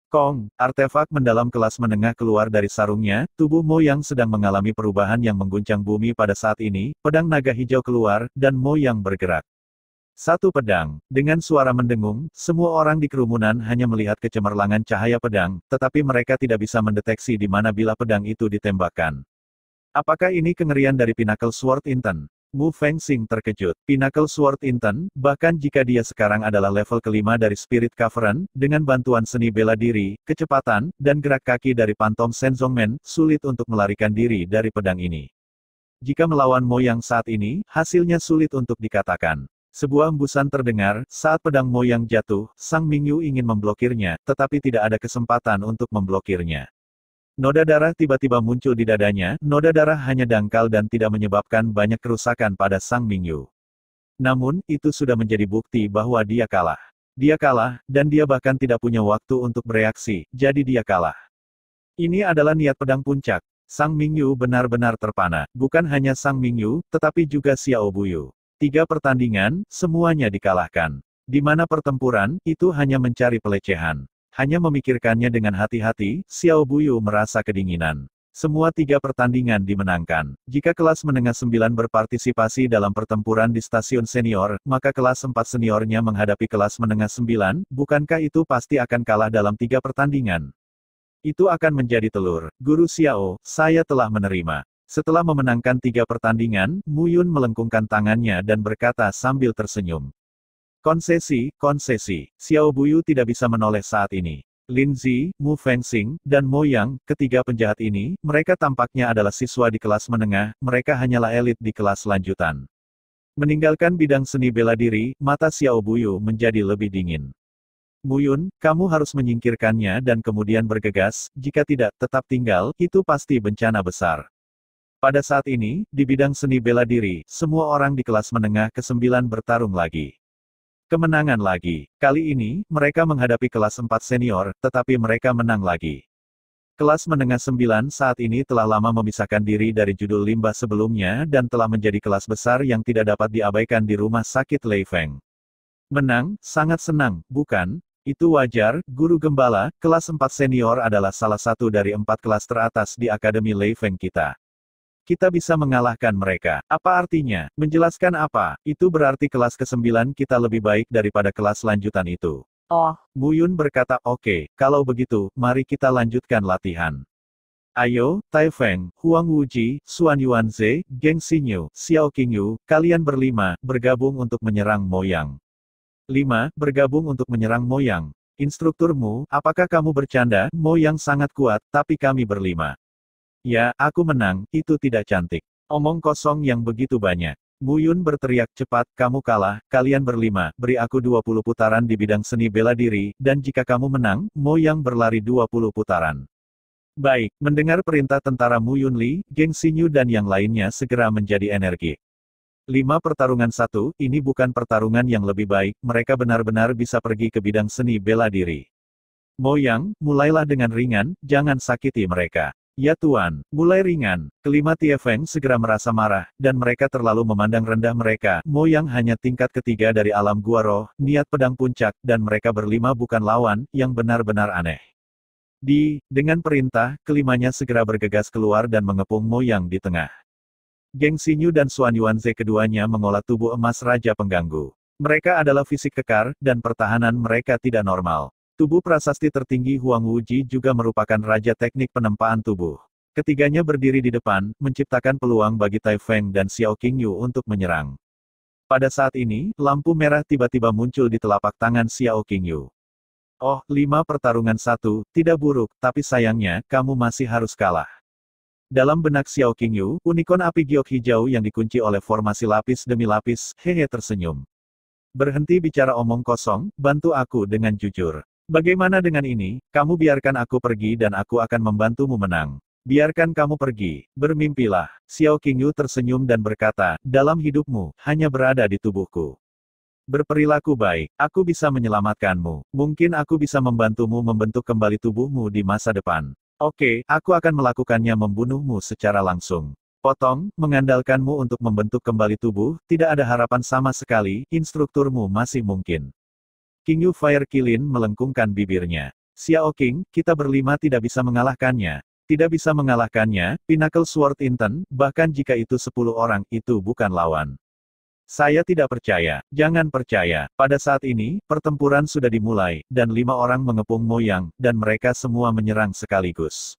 Kong, artefak mendalam kelas menengah keluar dari sarungnya, tubuh Mo Yang sedang mengalami perubahan yang mengguncang bumi pada saat ini, pedang naga hijau keluar, dan Mo Yang bergerak. 1 pedang. Dengan suara mendengung, semua orang di kerumunan hanya melihat kecemerlangan cahaya pedang, tetapi mereka tidak bisa mendeteksi di mana bila pedang itu ditembakkan. Apakah ini kengerian dari Pinnacle Sword Inten? Mu Fengxing terkejut. Pinnacle Sword Inten, bahkan jika dia sekarang adalah level kelima dari Spirit Covenant, dengan bantuan seni bela diri, kecepatan, dan gerak kaki dari Phantom Senzongmen, sulit untuk melarikan diri dari pedang ini. Jika melawan Mo Yang saat ini, hasilnya sulit untuk dikatakan. Sebuah embusan terdengar, saat pedang Mo Yang jatuh, Sang Mingyu ingin memblokirnya, tetapi tidak ada kesempatan untuk memblokirnya. Noda darah tiba-tiba muncul di dadanya, noda darah hanya dangkal dan tidak menyebabkan banyak kerusakan pada Sang Mingyu. Namun, itu sudah menjadi bukti bahwa dia kalah. Dia kalah, dan dia bahkan tidak punya waktu untuk bereaksi, jadi dia kalah. Ini adalah niat pedang puncak. Sang Mingyu benar-benar terpana, bukan hanya Sang Mingyu, tetapi juga Xiao Buyu. 3 pertandingan, semuanya dikalahkan. Di mana pertempuran, itu hanya mencari pelecehan. Hanya memikirkannya dengan hati-hati, Xiao Buyu merasa kedinginan. Semua 3 pertandingan dimenangkan. Jika kelas menengah 9 berpartisipasi dalam pertempuran di stasiun senior, maka kelas 4 seniornya menghadapi kelas menengah 9, bukankah itu pasti akan kalah dalam 3 pertandingan? Itu akan menjadi telur. Guru Xiao, saya telah menerima. Setelah memenangkan 3 pertandingan, Mu Yun melengkungkan tangannya dan berkata sambil tersenyum. Konsesi, konsesi. Xiao Buyu tidak bisa menoleh saat ini. Lin Zi, Mu Fengxing, dan Mo Yang, ketiga penjahat ini, mereka tampaknya adalah siswa di kelas menengah, mereka hanyalah elit di kelas lanjutan. Meninggalkan bidang seni bela diri, mata Xiao Buyu menjadi lebih dingin. Muyun, kamu harus menyingkirkannya dan kemudian bergegas, jika tidak, tetap tinggal, itu pasti bencana besar. Pada saat ini, di bidang seni bela diri, semua orang di kelas menengah ke-9 bertarung lagi. Kemenangan lagi. Kali ini, mereka menghadapi kelas 4 senior, tetapi mereka menang lagi. Kelas menengah 9 saat ini telah lama memisahkan diri dari judul limbah sebelumnya dan telah menjadi kelas besar yang tidak dapat diabaikan di rumah sakit Lei Feng. Menang, sangat senang, bukan? Itu wajar, Guru Gembala, kelas 4 senior adalah salah satu dari 4 kelas teratas di Akademi Lei Feng kita. Kita bisa mengalahkan mereka. Apa artinya? Menjelaskan apa? Itu berarti kelas ke-9 kita lebih baik daripada kelas lanjutan itu. Oh, Muyun berkata, oke, kalau begitu, mari kita lanjutkan latihan. Ayo, Tai Feng, Huang Wuji, Xuan Yuanze, Geng Xinyu, Xiao Qingyu, kalian berlima, bergabung untuk menyerang Moyang. 5. Bergabung untuk menyerang Moyang. Instrukturmu, apakah kamu bercanda? Moyang sangat kuat, tapi kami berlima. Ya, aku menang, itu tidak cantik. Omong kosong yang begitu banyak. Muyun berteriak cepat, kamu kalah, kalian berlima, beri aku 20 putaran di bidang seni bela diri, dan jika kamu menang, Moyang berlari 20 putaran. Baik, mendengar perintah tentara Muyun Li, Geng Xinyu dan yang lainnya segera menjadi energi. 5 pertarungan 1, ini bukan pertarungan yang lebih baik, mereka benar-benar bisa pergi ke bidang seni bela diri. Moyang, mulailah dengan ringan, jangan sakiti mereka. Ya Tuan, mulai ringan. Kelima Tie Feng segera merasa marah, dan mereka terlalu memandang rendah mereka. Moyang hanya tingkat ketiga dari alam gua roh, niat pedang puncak, dan mereka berlima bukan lawan, yang benar-benar aneh. Dengan perintah, kelimanya segera bergegas keluar dan mengepung Moyang di tengah. Geng Xinyu dan Xuan Yuanze keduanya mengolah tubuh emas Raja Pengganggu. Mereka adalah fisik kekar, dan pertahanan mereka tidak normal. Tubuh prasasti tertinggi Huang Wuji juga merupakan raja teknik penempaan tubuh. Ketiganya berdiri di depan, menciptakan peluang bagi Tai Feng dan Xiao Qingyu untuk menyerang. Pada saat ini, lampu merah tiba-tiba muncul di telapak tangan Xiao Qingyu. Oh, 5 pertarungan 1, tidak buruk, tapi sayangnya, kamu masih harus kalah. Dalam benak Xiao Qingyu, unicorn api giok hijau yang dikunci oleh formasi lapis demi lapis, hehe tersenyum. Berhenti bicara omong kosong, bantu aku dengan jujur. Bagaimana dengan ini, kamu biarkan aku pergi dan aku akan membantumu menang. Biarkan kamu pergi, bermimpilah. Xiao Qingyu tersenyum dan berkata, dalam hidupmu, hanya berada di tubuhku. Berperilaku baik, aku bisa menyelamatkanmu. Mungkin aku bisa membantumu membentuk kembali tubuhmu di masa depan. Oke, aku akan melakukannya membunuhmu secara langsung. Potong, mengandalkanmu untuk membentuk kembali tubuh, tidak ada harapan sama sekali, instrukturmu masih mungkin. Qingyu Fire Qilin melengkungkan bibirnya. Xiao Qing, kita berlima tidak bisa mengalahkannya. Tidak bisa mengalahkannya, Pinnacle Sword Inten, bahkan jika itu 10 orang, itu bukan lawan. Saya tidak percaya, jangan percaya. Pada saat ini, pertempuran sudah dimulai, dan 5 orang mengepung Moyang, dan mereka semua menyerang sekaligus.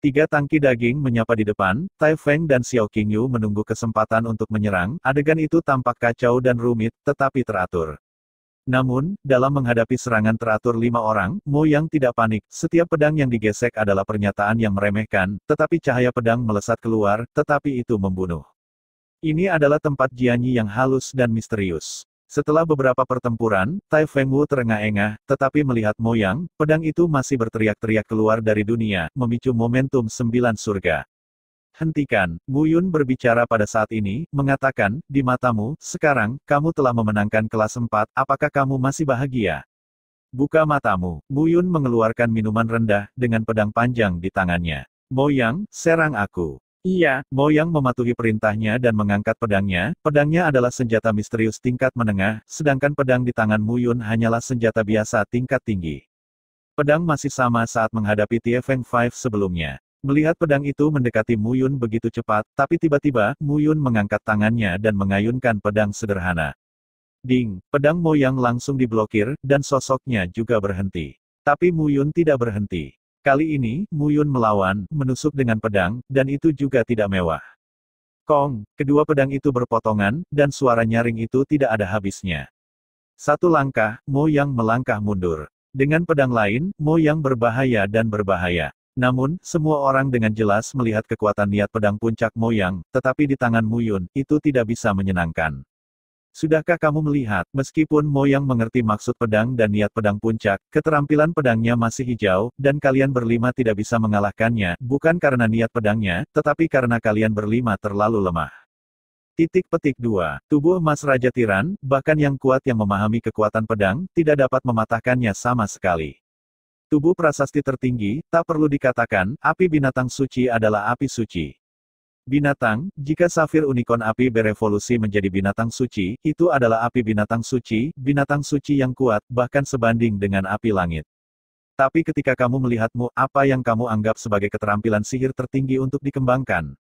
3 tangki daging menyapa di depan, Tai Feng dan Xiao Qingyu menunggu kesempatan untuk menyerang, adegan itu tampak kacau dan rumit, tetapi teratur. Namun, dalam menghadapi serangan teratur 5 orang, Moyang tidak panik, setiap pedang yang digesek adalah pernyataan yang meremehkan, tetapi cahaya pedang melesat keluar, tetapi itu membunuh. Ini adalah tempat Jianyi yang halus dan misterius. Setelah beberapa pertempuran, Tai Feng Wu terengah-engah, tetapi melihat Moyang, pedang itu masih berteriak-teriak keluar dari dunia, memicu momentum 9 surga. Hentikan, Muyun berbicara pada saat ini, mengatakan, di matamu, sekarang, kamu telah memenangkan kelas 4, apakah kamu masih bahagia? Buka matamu. Muyun mengeluarkan minuman rendah, dengan pedang panjang di tangannya. Moyang, serang aku. Iya, Moyang mematuhi perintahnya dan mengangkat pedangnya. Pedangnya adalah senjata misterius tingkat menengah, sedangkan pedang di tangan Muyun hanyalah senjata biasa tingkat tinggi. Pedang masih sama saat menghadapi Tie Feng 5 sebelumnya. Melihat pedang itu mendekati Muyun begitu cepat, tapi tiba-tiba, Muyun mengangkat tangannya dan mengayunkan pedang sederhana. Ding, pedang Moyang langsung diblokir, dan sosoknya juga berhenti. Tapi Muyun tidak berhenti. Kali ini, Muyun melawan, menusuk dengan pedang, dan itu juga tidak mewah. Kong, kedua pedang itu berpotongan, dan suara nyaring itu tidak ada habisnya. Satu langkah, Moyang melangkah mundur. Dengan pedang lain, Moyang berbahaya dan berbahaya. Namun, semua orang dengan jelas melihat kekuatan niat pedang puncak Moyang, tetapi di tangan Muyun, itu tidak bisa menyenangkan. Sudahkah kamu melihat, meskipun Mo Yang mengerti maksud pedang dan niat pedang puncak, keterampilan pedangnya masih hijau, dan kalian berlima tidak bisa mengalahkannya, bukan karena niat pedangnya, tetapi karena kalian berlima terlalu lemah. Titik petik 2. Tubuh emas Raja Tiran, bahkan yang kuat yang memahami kekuatan pedang, tidak dapat mematahkannya sama sekali. Tubuh prasasti tertinggi, tak perlu dikatakan, api binatang suci adalah api suci. Binatang, jika safir unicorn api berevolusi menjadi binatang suci, itu adalah api binatang suci yang kuat, bahkan sebanding dengan api langit. Tapi ketika kamu melihatmu, apa yang kamu anggap sebagai keterampilan sihir tertinggi untuk dikembangkan?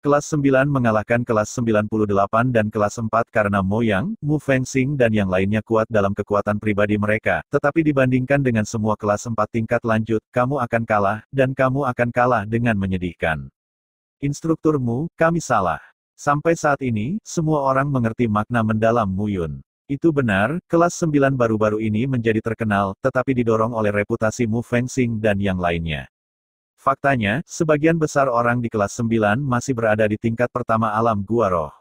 Kelas 9 mengalahkan kelas 98 dan kelas 4 karena Mo Yang, Mu Fengxing dan yang lainnya kuat dalam kekuatan pribadi mereka, tetapi dibandingkan dengan semua kelas 4 tingkat lanjut, kamu akan kalah, dan kamu akan kalah dengan menyedihkan. Instrukturmu, kami salah. Sampai saat ini, semua orang mengerti makna mendalam Mu Yun. Itu benar, kelas 9 baru-baru ini menjadi terkenal, tetapi didorong oleh reputasi Mu Fengxing dan yang lainnya. Faktanya, sebagian besar orang di kelas 9 masih berada di tingkat pertama alam Gua Roh.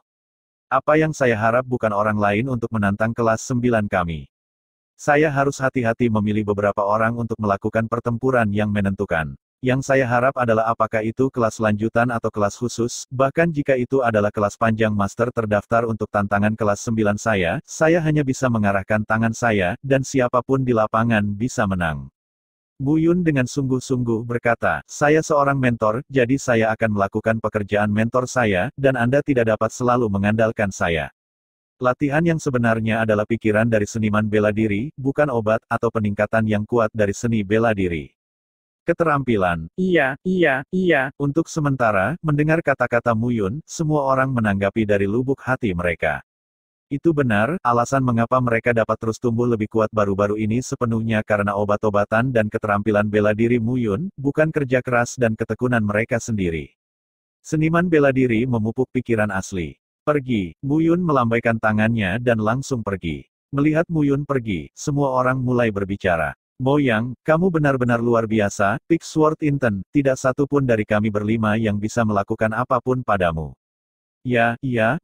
Apa yang saya harap bukan orang lain untuk menantang kelas 9 kami. Saya harus hati-hati memilih beberapa orang untuk melakukan pertempuran yang menentukan. Yang saya harap adalah apakah itu kelas lanjutan atau kelas khusus, bahkan jika itu adalah kelas panjang master terdaftar untuk tantangan kelas 9 saya hanya bisa mengarahkan tangan saya, dan siapapun di lapangan bisa menang. Mu Yun dengan sungguh-sungguh berkata, saya seorang mentor, jadi saya akan melakukan pekerjaan mentor saya, dan Anda tidak dapat selalu mengandalkan saya. Latihan yang sebenarnya adalah pikiran dari seniman bela diri, bukan obat, atau peningkatan yang kuat dari seni bela diri. Keterampilan. Iya. Untuk sementara, mendengar kata-kata Mu Yun, semua orang menanggapi dari lubuk hati mereka. Itu benar, alasan mengapa mereka dapat terus tumbuh lebih kuat baru-baru ini sepenuhnya karena obat-obatan dan keterampilan bela diri Mu Yun, bukan kerja keras dan ketekunan mereka sendiri. Seniman bela diri memupuk pikiran asli. Pergi, Mu Yun melambaikan tangannya dan langsung pergi. Melihat Mu Yun pergi, semua orang mulai berbicara. Mo Yang, kamu benar-benar luar biasa, Pick Sword Inten, tidak satu pun dari kami berlima yang bisa melakukan apapun padamu. Ya,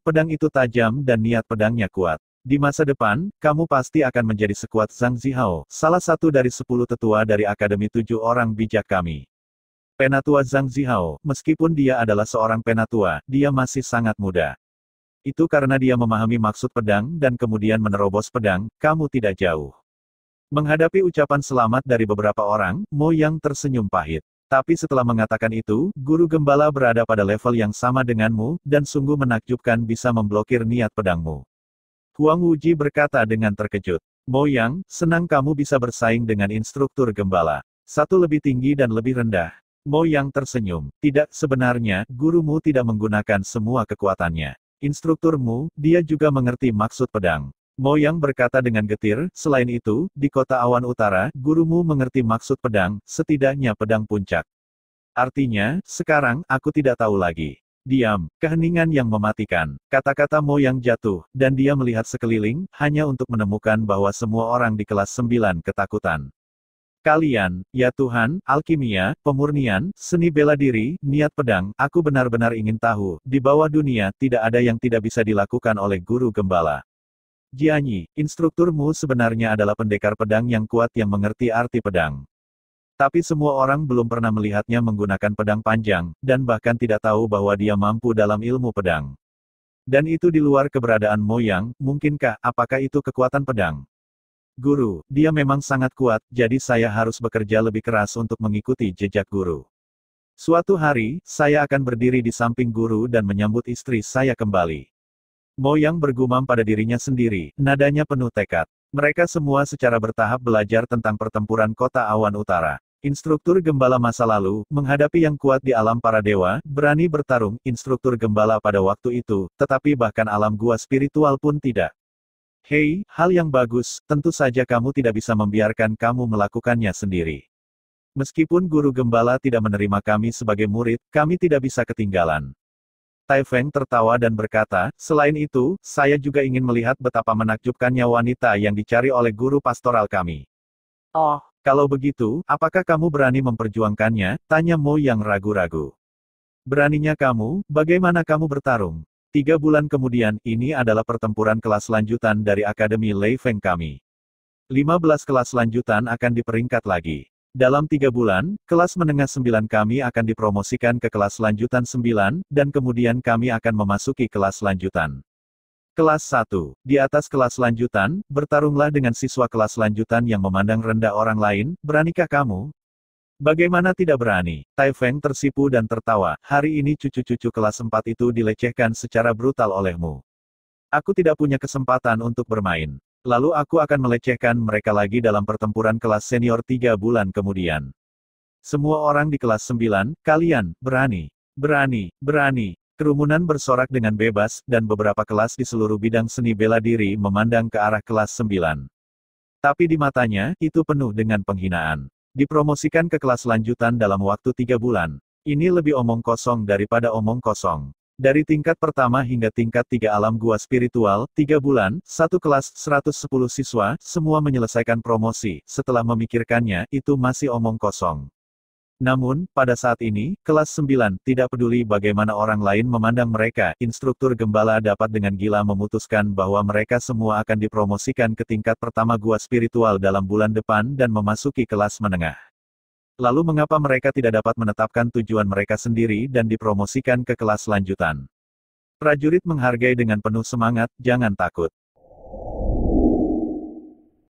pedang itu tajam dan niat pedangnya kuat. Di masa depan, kamu pasti akan menjadi sekuat Zhang Zihao, salah satu dari 10 tetua dari Akademi 7 orang bijak kami. Penatua Zhang Zihao, meskipun dia adalah seorang penatua, dia masih sangat muda. Itu karena dia memahami maksud pedang dan kemudian menerobos pedang, kamu tidak jauh. Menghadapi ucapan selamat dari beberapa orang, Mo Yang tersenyum pahit. Tapi setelah mengatakan itu, guru gembala berada pada level yang sama denganmu, dan sungguh menakjubkan bisa memblokir niat pedangmu. Huang Wuji berkata dengan terkejut. Mo Yang, senang kamu bisa bersaing dengan instruktur gembala. Satu lebih tinggi dan lebih rendah. Mo Yang tersenyum. Tidak, sebenarnya, gurumu tidak menggunakan semua kekuatannya. Instrukturmu, dia juga mengerti maksud pedang. Mo Yang berkata dengan getir, selain itu, di kota awan utara, gurumu mengerti maksud pedang, setidaknya pedang puncak. Artinya, sekarang, aku tidak tahu lagi. Diam, keheningan yang mematikan. Kata-kata Mo Yang jatuh, dan dia melihat sekeliling, hanya untuk menemukan bahwa semua orang di kelas 9 ketakutan. Kalian, ya Tuhan, alkimia, pemurnian, seni bela diri, niat pedang, aku benar-benar ingin tahu, di bawah dunia, tidak ada yang tidak bisa dilakukan oleh guru gembala. Jianyi, instrukturmu sebenarnya adalah pendekar pedang yang kuat yang mengerti arti pedang. Tapi semua orang belum pernah melihatnya menggunakan pedang panjang, dan bahkan tidak tahu bahwa dia mampu dalam ilmu pedang. Dan itu di luar keberadaan Mo Yang, mungkinkah, apakah itu kekuatan pedang? Guru, dia memang sangat kuat, jadi saya harus bekerja lebih keras untuk mengikuti jejak guru. Suatu hari, saya akan berdiri di samping guru dan menyambut istri saya kembali. Mo Yang bergumam pada dirinya sendiri, nadanya penuh tekad. Mereka semua secara bertahap belajar tentang pertempuran kota awan utara. Instruktur gembala masa lalu, menghadapi yang kuat di alam para dewa, berani bertarung, instruktur gembala pada waktu itu, tetapi bahkan alam gua spiritual pun tidak. Hei, hal yang bagus, tentu saja kamu tidak bisa membiarkan kamu melakukannya sendiri. Meskipun guru gembala tidak menerima kami sebagai murid, kami tidak bisa ketinggalan. Tai Feng tertawa dan berkata, selain itu, saya juga ingin melihat betapa menakjubkannya wanita yang dicari oleh guru pastoral kami. Oh, kalau begitu, apakah kamu berani memperjuangkannya? Tanya Mo yang ragu-ragu. Beraninya kamu, bagaimana kamu bertarung? 3 bulan kemudian, ini adalah pertempuran kelas lanjutan dari Akademi Lei Feng kami. 15 kelas lanjutan akan diperingkat lagi. Dalam 3 bulan, kelas menengah 9 kami akan dipromosikan ke kelas lanjutan 9, dan kemudian kami akan memasuki kelas lanjutan. Kelas 1. Di atas kelas lanjutan, bertarunglah dengan siswa kelas lanjutan yang memandang rendah orang lain, beranikah kamu? Bagaimana tidak berani? Tai Feng tersipu dan tertawa, hari ini cucu-cucu kelas 4 itu dilecehkan secara brutal olehmu. Aku tidak punya kesempatan untuk bermain. Lalu aku akan melecehkan mereka lagi dalam pertempuran kelas senior 3 bulan kemudian. Semua orang di kelas 9, kalian, berani. Berani, berani. Kerumunan bersorak dengan bebas, dan beberapa kelas di seluruh bidang seni bela diri memandang ke arah kelas 9. Tapi di matanya, itu penuh dengan penghinaan. Dipromosikan ke kelas lanjutan dalam waktu 3 bulan. Ini lebih omong kosong daripada omong kosong. Dari tingkat pertama hingga tingkat 3 alam gua spiritual, 3 bulan, 1 kelas, 110 siswa, semua menyelesaikan promosi. Setelah memikirkannya, itu masih omong kosong. Namun, pada saat ini, kelas 9, tidak peduli bagaimana orang lain memandang mereka, instruktur gembala dapat dengan gila memutuskan bahwa mereka semua akan dipromosikan ke tingkat pertama gua spiritual dalam bulan depan dan memasuki kelas menengah. Lalu mengapa mereka tidak dapat menetapkan tujuan mereka sendiri dan dipromosikan ke kelas lanjutan? Prajurit menghargai dengan penuh semangat, jangan takut.